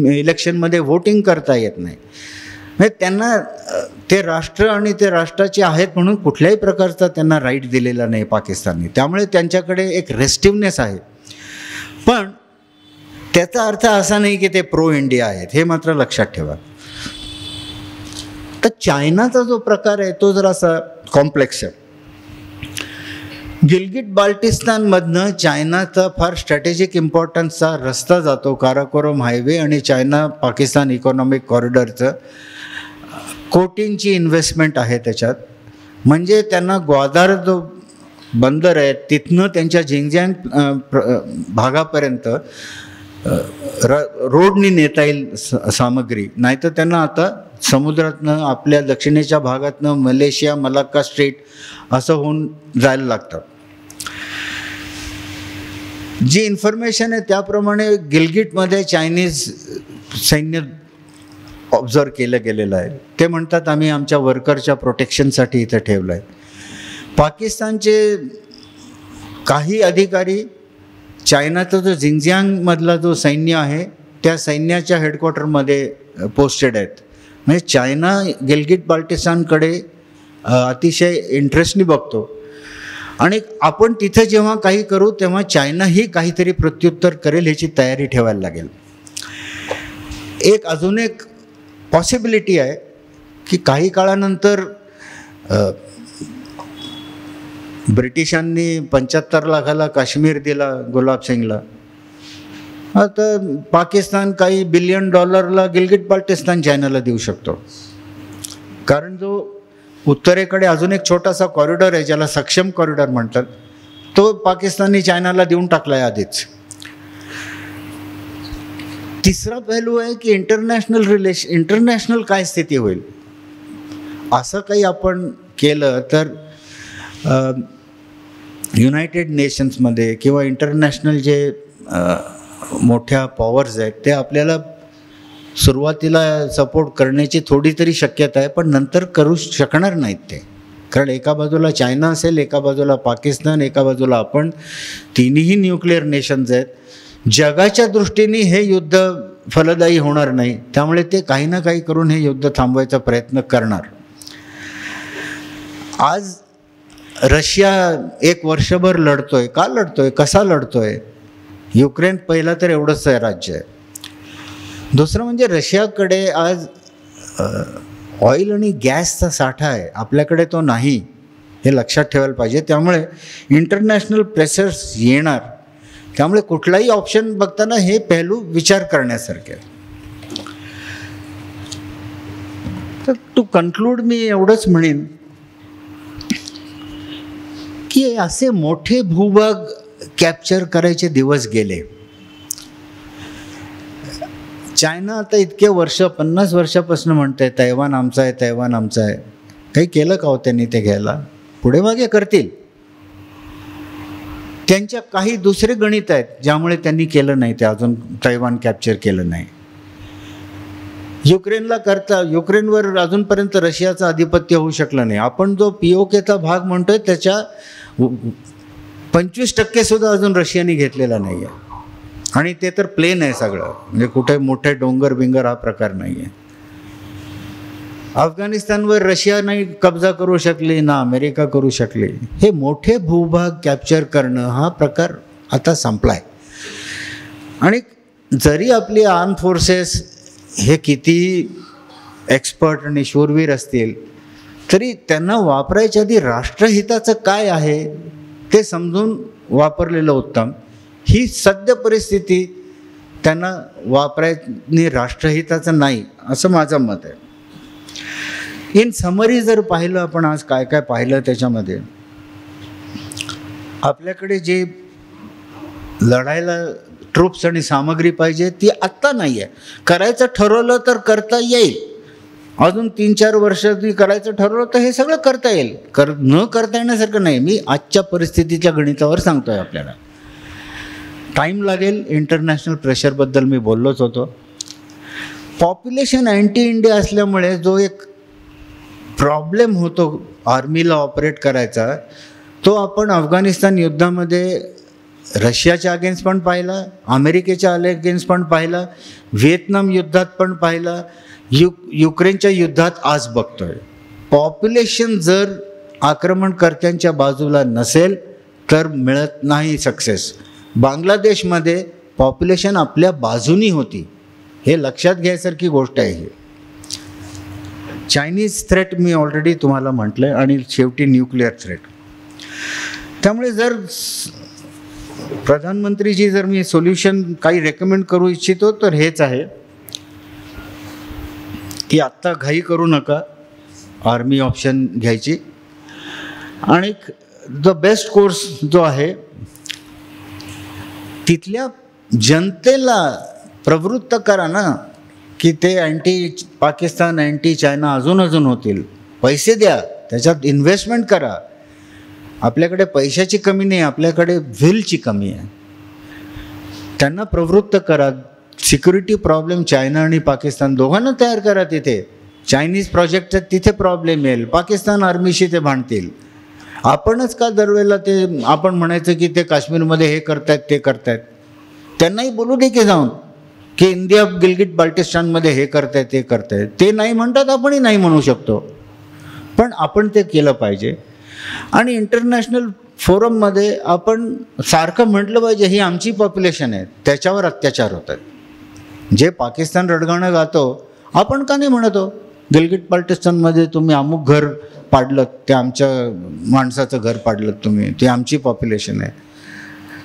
इलेक्शनमध्ये व्होटिंग करता येत नाही. म्हणजे त्यांना ते राष्ट्र आणि ते राष्ट्राचे आहेत म्हणून कुठल्याही प्रकारचा त्यांना राईट दिलेला नाही पाकिस्तानने. त्यामुळे त्यांच्याकडे एक रेस्टिव्हनेस आहे. पण त्याचा अर्थ असा नाही की ते प्रो इंडिया आहेत, हे मात्र लक्षात ठेवा. तर चायनाचा जो प्रकार आहे तो जरासा कॉम्प्लेक्स आहे. गिलगिट बाल्टिस्तानमधनं चायनाचा फार स्ट्रॅटेजिक इम्पॉर्टन्सचा रस्ता जातो, काराकोरम हायवे आणि चायना पाकिस्तान इकॉनॉमिक कॉरिडॉरचं कोटींची इन्व्हेस्टमेंट आहे त्याच्यात. म्हणजे त्यांना ग्वादार जो बंदर आहे तिथनं त्यांच्या झिंगजियांग भागापर्यंत रोडनी नेता येईल सामग्री, नाहीतर त्यांना आता समुद्रातनं आपल्या दक्षिणेच्या भागातनं मलेशिया, मलाक्का स्ट्रेट असं होऊन जायला लागतं. जी इन्फॉर्मेशन आहे त्याप्रमाणे गिलगिटमध्ये चायनीज सैन्य ऑब्झर्व केलं गेलेलं आहे. ते म्हणतात आम्ही आमच्या वर्करच्या प्रोटेक्शनसाठी इथं ठेवलं आहे. पाकिस्तानचे काही अधिकारी चायनाचा जो झिंगजियांगमधला जो सैन्य आहे त्या सैन्याच्या हेडक्वार्टरमध्ये पोस्टेड आहेत. म्हणजे चायना गिलगिट बाल्टिस्तानकडे अतिशय इंटरेस्टनी बघतो आणि आपण तिथं जेव्हा काही करू तेव्हा चायनाही काहीतरी प्रत्युत्तर करेल ह्याची तयारी ठेवायला लागेल. अजून एक पॉसिबिलिटी आहे की काही काळानंतर ब्रिटिशांनी 75 लाखाला काश्मीर दिला गुलाब सिंगला, आता पाकिस्तान काही $1 बिलियन गिलगिट बाल्टिस्तान चायनाला देऊ शकतो. कारण जो उत्तरेकडे अजून एक छोटासा कॉरिडॉर आहे ज्याला सक्षम कॉरिडॉर म्हणतात, तो पाकिस्तानने चायनाला देऊन टाकला आहे आधीच. तिसरा पैलू आहे की इंटरनॅशनल काय स्थिती होईल. असं काही आपण केलं तर युनायटेड नेशन्समध्ये किंवा इंटरनॅशनल जे मोठ्या पॉवर्स आहेत ते आपल्याला सुरुवातीला सपोर्ट करण्याची थोडी तरी शक्यता आहे, पण नंतर करू शकणार नाहीत ते. कारण एका बाजूला चायना असेल, एका बाजूला पाकिस्तान, एका बाजूला आपण, तिन्ही न्यूक्लिअर नेशन्स आहेत. जगाच्या दृष्टीने हे युद्ध फलदायी होणार नाही, त्यामुळे ते काही ना काही करून हे युद्ध थांबवायचा प्रयत्न करणार. आज रशिया 1 वर्षभर लढतोय. का लढतोय, कसा लढतोय? युक्रेन पहिला तर एवढंच आहे राज्य आहे. दुसरं म्हणजे रशियाकडे आज ऑइल आणि गॅसचा साठा आहे, आपल्याकडे तो नाही, हे लक्षात ठेवायला पाहिजे. त्यामुळे इंटरनॅशनल प्रेशर्स येणार, त्यामुळे कुठलाही ऑप्शन बघताना हे पहलू विचार करण्यासारखे. तर टू कन्क्लूड मी एवढंच म्हणेन की असे मोठे भूभाग कॅप्चर करायचे दिवस गेले. चायना आता इतके वर्ष 50 वर्षापासून म्हणते तैवान आमचा आहे, तैवान आमचा आहे. काही केलं का हो त्यांनी ते घ्यायला? पुढे मागे करतील. त्यांच्या काही दुसरे गणित आहेत ज्यामुळे त्यांनी केलं नाही, ते अजून तैवान कॅप्चर केलं नाही. युक्रेनवर अजूनपर्यंत रशियाचं आधिपत्य होऊ शकलं नाही. आपण जो POKचा भाग म्हणतोय त्याच्या 25% सुद्धा अजून रशियाने घेतलेला नाही आहे. आणि ते तर प्लेन आहे सगळं, म्हणजे कुठे मोठे डोंगर बिंगर हा प्रकार नाही आहे. अफगाणिस्तानवर रशिया नाही कब्जा करू शकली, ना अमेरिका करू शकली. हे मोठे भूभाग कॅप्चर करणं हा प्रकार आता संपला आहे. आणि जरी आपली आर्म फोर्सेस हे किती एक्सपर्ट आणि शूरवीर असतील तरी त्यांना वापरायच्या आधी राष्ट्रहिताचं काय आहे ते समजून वापरलेलं उत्तम. ही सद्य परिस्थिती त्यांना वापरायची राष्ट्रहिताचं नाही असं माझं मत आहे. इन समरी जर पाहिलं आपण आज काय काय पाहिलं त्याच्यामध्ये, आपल्याकडे जे लढायला ट्रूप्स आणि सामग्री पाहिजे ती आत्ता नाही आहे. करायचं ठरवलं तर करता येईल, अजून 3-4 वर्ष करायचं ठरवलं तर हे सगळं करता येईल. न करता येण्यासारखं नाही. मी आजच्या परिस्थितीच्या गणितावर सांगतोय. आपल्याला टाईम लागेल. इंटरनॅशनल प्रेशरबद्दल मी बोललोच होतो. पॉप्युलेशन अँटी इंडिया असल्यामुळे जो एक प्रॉब्लेम होतो आर्मीला ऑपरेट करायचा, तो आपण अफगाणिस्तान युद्धामध्ये रशियाच्या अगेन्स्ट पण पाहिला, अमेरिकेच्या अगेन्स्ट पण पाहिला, व्हिएतनाम युद्धात पण पाहिला, युक्रेनच्या युद्धात आज बघतोय. पॉप्युलेशन जर आक्रमणकर्त्यांच्या बाजूला नसेल तर मिळत नाही सक्सेस. बांगलादेशमध्ये पॉप्युलेशन आपल्या बाजूनी होती, हे लक्षात घ्यायसारखी गोष्ट आहे. ही चायनीज थ्रेट मी ऑलरेडी तुम्हाला म्हटलं, आणि शेवटी न्यूक्लिअर थ्रेट. त्यामुळे जर प्रधानमंत्रीजी जर मी सोल्युशन काही रेकमेंड करू इच्छितो तर हेच आहे की आत्ता घाई करू नका, आर्मी ऑप्शन घ्यायची. आणि द बेस्ट कोर्स जो आहे तिथल्या जनतेला प्रवृत्त करा ना, की ते अँटी पाकिस्तान अँटी चायना अजून होतील. पैसे द्या, त्याच्यात इन्व्हेस्टमेंट करा. आपल्याकडे पैशाची कमी नाही, आपल्याकडे व्हिलची कमी आहे. त्यांना प्रवृत्त करा. सिक्युरिटी प्रॉब्लेम चायना आणि पाकिस्तान दोघांना तयार करा. तिथे चायनीज प्रोजेक्टचा तिथे प्रॉब्लेम येईल, पाकिस्तान आर्मीशी ते भांडतील. आपणच का दरवेळेला ते आपण म्हणायचं की ते काश्मीरमध्ये हे करतायत ते करतायत. त्यांनाही बोलू दे की जाऊन की इंडिया गिलगिट बाल्टिस्तानमध्ये हे करतायत ते करतायत. ते नाही म्हणतात, आपणही नाही म्हणू शकतो, पण आपण ते केलं पाहिजे. आणि इंटरनॅशनल फोरममध्ये आपण सारखं म्हटलं पाहिजे ही आमची पॉप्युलेशन आहे, त्याच्यावर अत्याचार होतात. जे पाकिस्तान रडगाणं गातो आपण का नाही म्हणतो, गिलगिट बाल्टिस्तानमध्ये तुम्ही अमुक घर पाडलं, ते आमच्या माणसाचं घर पाडलं तुम्ही, ते आमची पॉप्युलेशन आहे.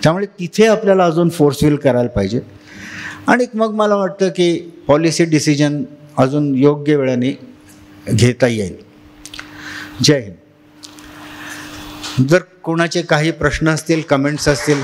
त्यामुळे तिथे आपल्याला अजून फोर्सफुल करायला पाहिजे. आणि मग मला वाटतं की पॉलिसी डिसिजन अजून योग्य वेळाने घेता येईल. जय हिंद. जर कोणाचे काही प्रश्न असतील, कमेंट्स असतील,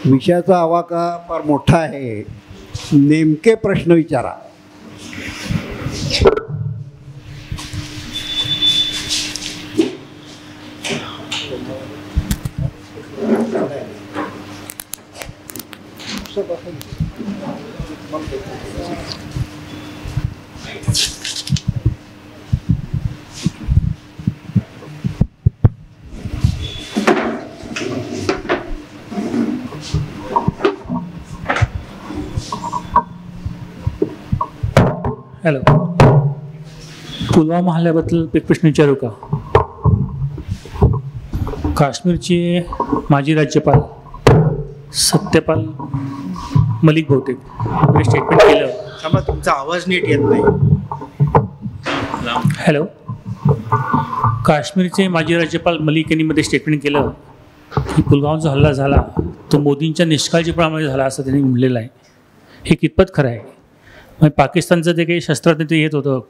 विषयाचा आवाका फार मोठा आहे. नेमके प्रश्न विचारा. हॅलो, पुलवामा हल्ल्याबद्दल एक प्रश्न विचारू का? काश्मीरचे माजी राज्यपाल सत्यपाल मलिक बहुतेक स्टेटमेंट केलं. थांबा, तुमचा आवाज नीट येत नाही. हॅलो, काश्मीरचे माजी राज्यपाल मलिक यांनी मध्ये स्टेटमेंट केलं की पुलवामाचा हल्ला झाला तो मोदींच्या निष्काळजीपणामुळे झाला असं त्यांनी म्हणलेलं आहे. हे कितपत खरं आहे? मग पाकिस्तानचं जे काही शस्त्रास्त्र ते येत होतं,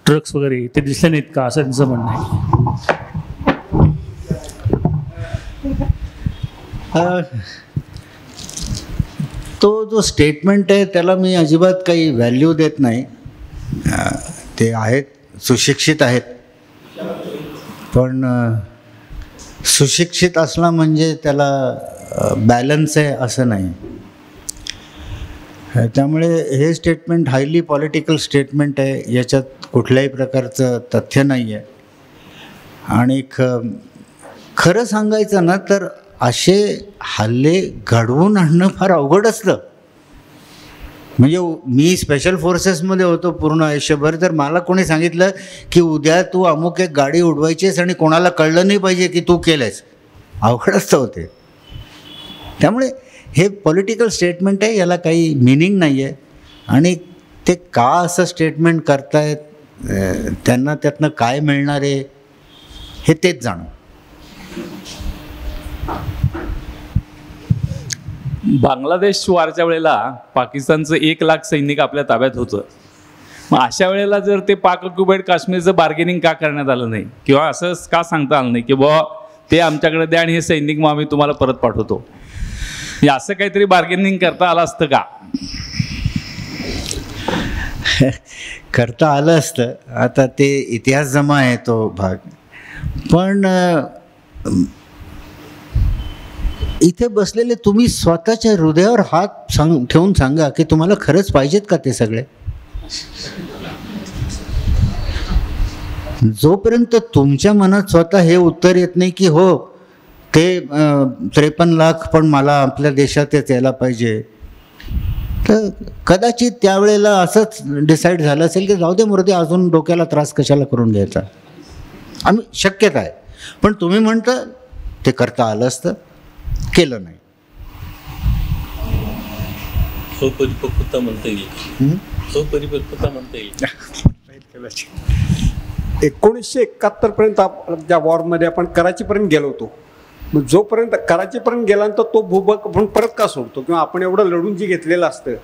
ट्रक्स वगैरे, ते दिसले नाहीत का असं त्यांचं म्हणणं आहे. तो जो स्टेटमेंट आहे त्याला मी अजिबात काही व्हॅल्यू देत नाही. ते आहेत, सुशिक्षित आहेत, पण सुशिक्षित असला म्हणजे त्याला बॅलन्स आहे असं नाही. त्यामुळे हे स्टेटमेंट हायली पॉलिटिकल स्टेटमेंट आहे, याच्यात कुठल्याही प्रकारचं तथ्य नाही आहे. आणि खरं सांगायचं ना तर असे हल्ले घडवून आणणं फार अवघड असतं. म्हणजे मी स्पेशल फोर्सेसमध्ये होतो पूर्ण आयुष्यभर, तर मला कोणी सांगितलं की उद्या तू अमुक एक गाडी उडवायचीस आणि कोणाला कळलं नाही पाहिजे की तू केलंयस, अवघड असतं होते. त्यामुळे हे पॉलिटिकल स्टेटमेंट आहे, याला काही मिनिंग नाही आहे. आणि ते का असं स्टेटमेंट करतायत, त्यांना त्यातनं काय मिळणार आहे हे तेच जाणं. बांगलादेश वारच्या वेळेला पाकिस्तानचं 1,00,000 सैनिक आपल्या ताब्यात होतं. मग अशा वेळेला जर ते पाक ऑक्युपाईड काश्मीरचं बार्गेनिंग का करण्यात आलं नाही, किंवा असं का सांगता आलं नाही की बुवा ते आमच्याकडे द्या आणि हे सैनिक मग आम्ही तुम्हाला परत पाठवतो, असं काहीतरी बार्गेनिंग करता आलं असतं का? करता आलं असतं. आता ते इतिहास जमा आहे तो भाग. पण इथे बसलेले तुम्ही स्वतःच्या हृदयावर हात ठेवून सांगा की तुम्हाला खरंच पाहिजेत का ते सगळे? जोपर्यंत तुमच्या मनात स्वतः हे उत्तर येत नाही की हो ते 53 लाख पण मला आपल्या देशातच यायला पाहिजे, तर कदाचित त्यावेळेला असंच डिसाईड झालं असेल की जाऊ दे मुर्दे, अजून डोक्याला त्रास कशाला करून घ्यायचा. आम्ही शक्यता आहे. पण तुम्ही म्हणता ते करता आलं असतं, केलं नाही. स्वपरिपक्वता म्हणता येईल. स्वपरिपक्वता म्हणता येईल. 1971 पर्यंत ज्या वॉरमध्ये आपण कराचीपर्यंत गेलो होतो. मग जोपर्यंत कराचीपर्यंत गेल्यानंतर तो भूभाग आपण परत का सोडतो, किंवा आपण एवढं लढून जे घेतलेलं असतं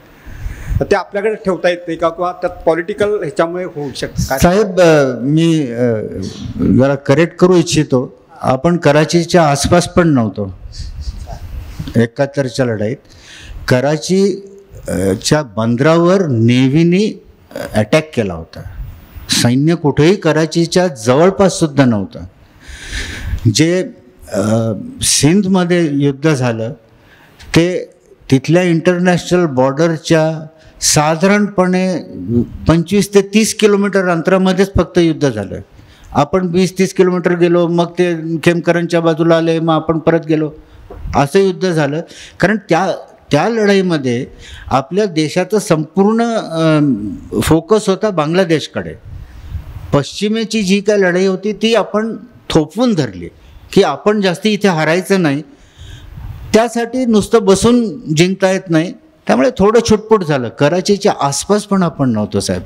ते आपल्याकडे ठेवता येत नाही का, किंवा त्यात पॉलिटिकल ह्याच्यामुळे होऊ शकतं. साहेब, मी जरा करेक्ट करू इच्छितो. आपण कराचीच्या आसपास पण नव्हतो 71च्या लढाईत. कराचीच्या बंदरावर नेव्हीने अटॅक केला होता. सैन्य कुठेही कराचीच्या जवळपास सुद्धा नव्हतं. जे सिंधमध्ये युद्ध झालं ते तिथल्या इंटरनॅशनल बॉर्डरच्या साधारणपणे 25 ते 30 किलोमीटर अंतरामध्येच फक्त युद्ध झालं. आपण 20-30 किलोमीटर गेलो, मग ते खेमकरांच्या बाजूला आले, मग आपण परत गेलो, असं युद्ध झालं. कारण त्या लढाईमध्ये आपल्या देशाचं संपूर्ण फोकस होता बांगलादेशकडे. पश्चिमेची जी काय लढाई होती ती आपण थोपवून धरली की आपण जास्ती इथे हारायचं नाही. त्यासाठी नुसतं बसून जिंकता येत नाही, त्यामुळे थोडं छुटपुट झालं. कराचीच्या आसपास पण आपण नव्हतो साहेब.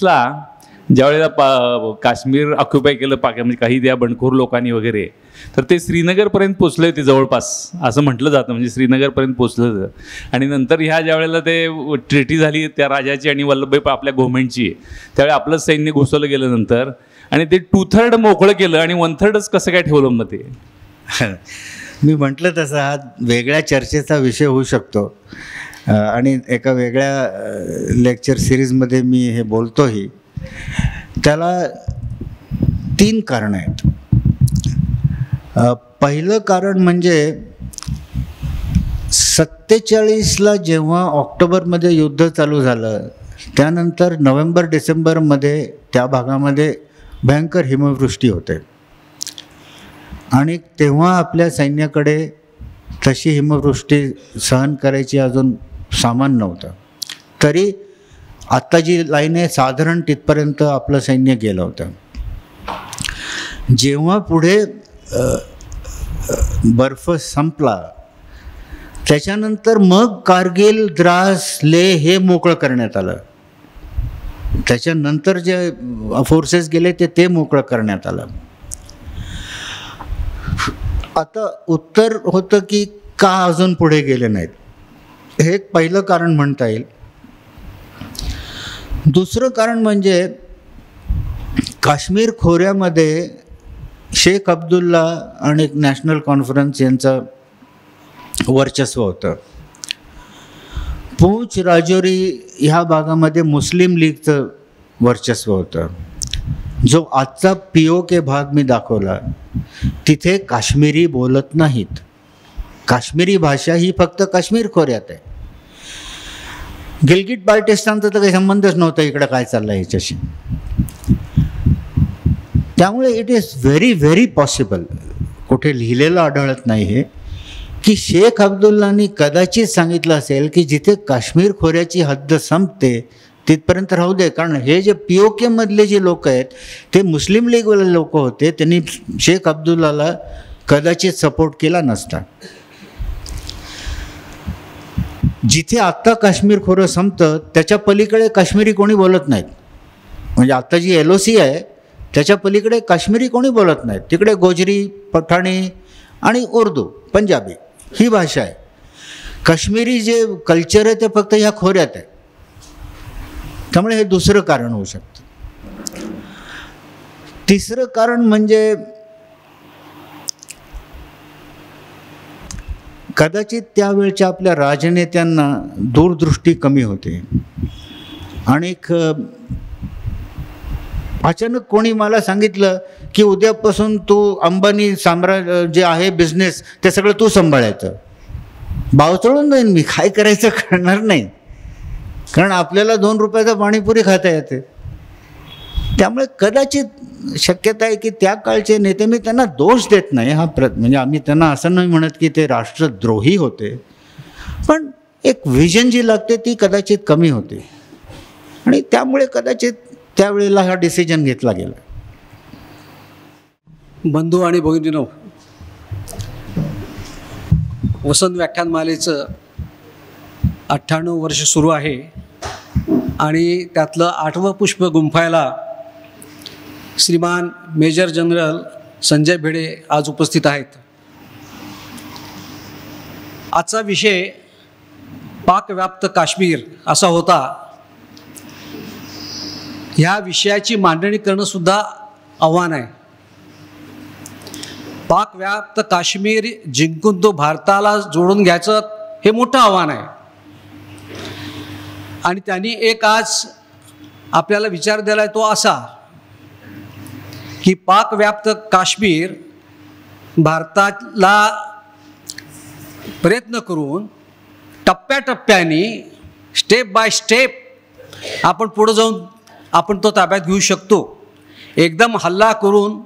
ला ज्यावेळेला काश्मीर ऑक्युपाय केलं म्हणजे काही त्या बंडखोर लोकांनी वगैरे, तर ते श्रीनगरपर्यंत पोचले होते जवळपास, असं म्हटलं जातं. म्हणजे श्रीनगरपर्यंत पोचलं होतं. आणि नंतर ह्या ज्यावेळेला ते ट्रीटी झाली त्या राजाची आणि वल्लभभाई आपल्या गव्हर्नमेंटची, त्यावेळी आपलं सैन्य घुसवलं गेलं नंतर, आणि ते 2/3 मोकळं केलं आणि 1/3च कसं काय ठेवलं मग ते. मी म्हटलं तसं हा वेगळ्या चर्चेचा विषय होऊ शकतो आणि एका वेगळ्या लेक्चर सिरीजमध्ये मी हे बोलतोही. त्याला 3 कारणं आहेत. पहिलं कारण म्हणजे 47ला जेव्हा ऑक्टोबरमध्ये युद्ध चालू झालं, त्यानंतर नोव्हेंबर-डिसेंबरमध्ये त्या भागामध्ये भयंकर हिमवृष्टी होते आणि तेव्हा आपल्या सैन्याकडे तशी हिमवृष्टी सहन करायची अजून सामान नव्हतं. तरी आत्ता जी लाईन आहे साधारण तिथपर्यंत आपलं सैन्य गेलं होतं. जेव्हा पुढे बर्फ संपला त्याच्यानंतर मग कारगिल, द्रास, लेह हे मोकळं करण्यात आलं. त्याच्यानंतर जे फोर्सेस गेले ते मोकळं करण्यात आलं. आता उत्तर होतं की का अजून पुढे गेले नाहीत, हे एक पहिलं कारण म्हणता येईल. दुसरं कारण म्हणजे काश्मीर खोऱ्यामध्ये शेख अब्दुल्ला आणि नॅशनल कॉन्फरन्स यांचं वर्चस्व होतं. पूंछ, राजौरी ह्या भागामध्ये मुस्लिम लीगचं वर्चस्व होतं. जो आजचा POK भाग मी दाखवला तिथे काश्मीरी बोलत नाहीत. काश्मीरी भाषा ही फक्त काश्मीर खोऱ्यात आहे. गिलगिट बाल्टिस्तानचा तर काही संबंधच नव्हता इकडं काय चाललं ह्याच्याशी. त्यामुळे it is very very possible, कुठे लिहिलेलं आढळत नाही हे, की शेख अब्दुल्लानी कदाचित सांगितलं असेल की जिथे काश्मीर खोऱ्याची हद्द संपते तिथपर्यंत राहू दे. कारण हे जे POK मधले जे लोक आहेत ते मुस्लिम लीगवाले लोक होते, त्यांनी शेख अब्दुल्लाला कदाचित सपोर्ट केला नसता. जिथे आत्ता काश्मीर खोरं संपतं त्याच्या पलीकडे काश्मीरी कोणी बोलत नाहीत. म्हणजे आत्ता जी LOC आहे त्याच्या पलीकडे काश्मीरी कोणी बोलत नाहीत. तिकडे गोजरी, पठाणी आणि उर्दू, पंजाबी ही भाषा आहे. काश्मीरी जे कल्चर आहे ते फक्त ह्या खोऱ्यात आहे. त्यामुळे हे दुसरं कारण होऊ शकतं. तिसरं कारण म्हणजे कदाचित त्यावेळच्या आपल्या राजनेत्यांना दूरदृष्टी कमी होते आणि अचानक कोणी मला सांगितलं की उद्यापासून तू अंबानी साम्राज्य जे आहे बिझनेस ते सगळं तू सांभाळायचं. बावचळून जाईन मी, काय करायचं कळणार नाही. कारण आपल्याला 2 रुपयाचा पाणीपुरी खाता येते. त्यामुळे कदाचित शक्यता आहे की त्या काळचे नेते, मी त्यांना दोष देत नाही हा म्हणजे आम्ही त्यांना असं नाही म्हणत की ते राष्ट्रद्रोही होते, पण एक व्हिजन जी लागते ती कदाचित कमी होती आणि त्यामुळे कदाचित त्यावेळेला हा डिसिजन घेतला गेला. बंधू आणि भगिनीनो, वसंत व्याख्यानमालेचं 98 वर्ष सुरू आहे आणि त्यातलं 8वं पुष्प गुंफायला श्रीमान मेजर जनरल संजय भिडे आज उपस्थित आहेत. आजचा विषय पाकव्याप्त काश्मीर असा होता. ह्या विषयाची मांडणी करणं सुद्धा आव्हान आहे. पाकव्याप्त काश्मीर जिंकून तो भारताला जोडून घ्यायचं हे मोठं आव्हान आहे. आणि त्यांनी एक आज आपल्याला विचार दिला आहे तो असा की पाकव्याप्त काश्मीर भारताला प्रयत्न करून टप्प्याटप्प्याने स्टेप बाय स्टेप आपण पुढे जाऊन आपण तो ताब्यात घेऊ शकतो. एकदम हल्ला करून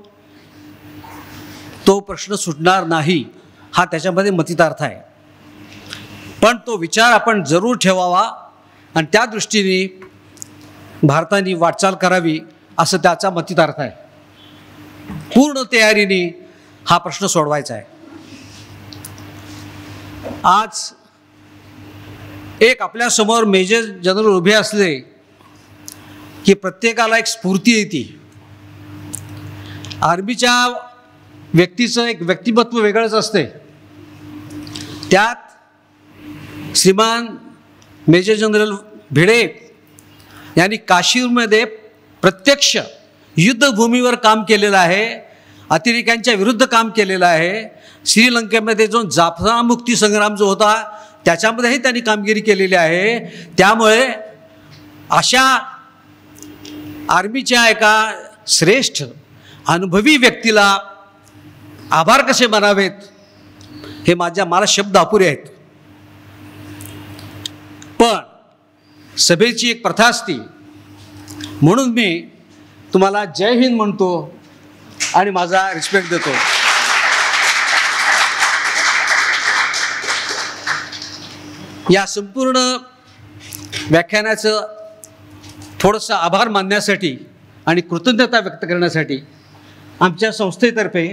तो प्रश्न सुटणार नाही हा त्याच्यामध्ये मतितार्थ आहे. पण तो विचार आपण जरूर ठेवावा आणि त्या दृष्टीने भारताने वाटचाल करावी असं त्याचा मतितार्थ आहे. पूर्ण तयारीने हा प्रश्न सोडवायचा आहे. आज एक आपल्यासमोर मेजर जनरल उभे असले की प्रत्येकाला एक स्फूर्ती येते. आर्मीच्या व्यक्तीचं एक व्यक्तिमत्व वेगळंच असते. त्यात श्रीमान मेजर जनरल भिडे यांनी काश्मीरमध्ये प्रत्यक्ष युद्धभूमीवर काम केलेलं आहे. अतिरेक्यांच्या विरुद्ध काम केलेलं आहे. श्रीलंकेमध्ये जो जाफना मुक्ती संग्राम जो होता त्याच्यामध्येही त्यांनी कामगिरी केलेली आहे. त्यामुळे अशा आर्मीच्या एका श्रेष्ठ अनुभवी व्यक्तीला आभार कसे मानावेत हे मला शब्द अपुरे आहेत. पण सभेची एक प्रथा असते म्हणून मी तुम्हाला जय हिंद म्हणतो आणि माझा रिस्पेक्ट देतो. या संपूर्ण व्याख्यानाचं थोडंसं आभार मानण्यासाठी आणि कृतज्ञता व्यक्त करण्यासाठी आमच्या संस्थेतर्फे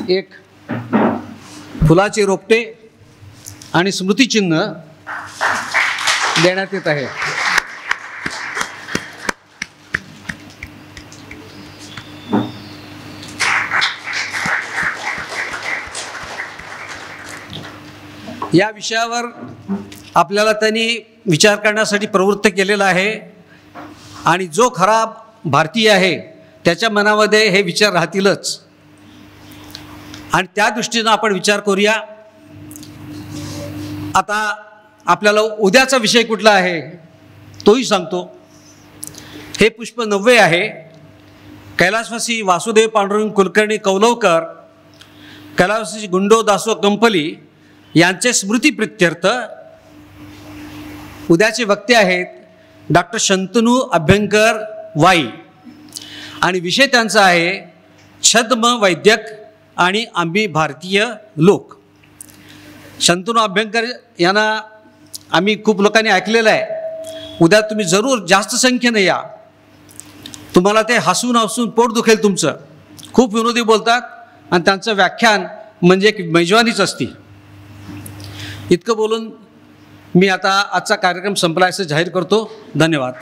एक फुलाचे रोपटे आणि स्मृतिचिन्ह देण्यात येत आहे. या विषयावर आपल्याला त्यांनी विचार करण्यासाठी प्रवृत्त केलेला आहे आणि जो खरा भारतीय आहे त्याच्या मनामध्ये हे विचार राहतीलच. आणि त्या दृष्टीनं आपण विचार करूया. आता आपल्याला उद्याचा विषय कुठला आहे तोही सांगतो. हे पुष्प 90 आहे. कैलासवासी वासुदेव पांडुरंग कुलकर्णी कौलवकर, कैलासवासी गुंडो दासो कंपली यांचे स्मृतिप्रित्यर्थ उद्याचे वक्ते आहेत डॉक्टर शंतनू अभ्यंकर वाई आणि विषय त्यांचा आहे छद्म वैद्यक आणि आम्ही भारतीय लोक. शंतनू अभ्यंकर यांना आम्ही खूप लोकांनी ऐकलेलं आहे. उद्या तुम्ही जरूर जास्त संख्येने या. तुम्हाला ते हसून हसून पोट दुखेल तुमचं. खूप विनोदी बोलतात आणि त्यांचं व्याख्यान म्हणजे एक मेजवानीच असते. इतकं बोलून मी आता आजचा कार्यक्रम संपला असं जाहीर करतो. धन्यवाद.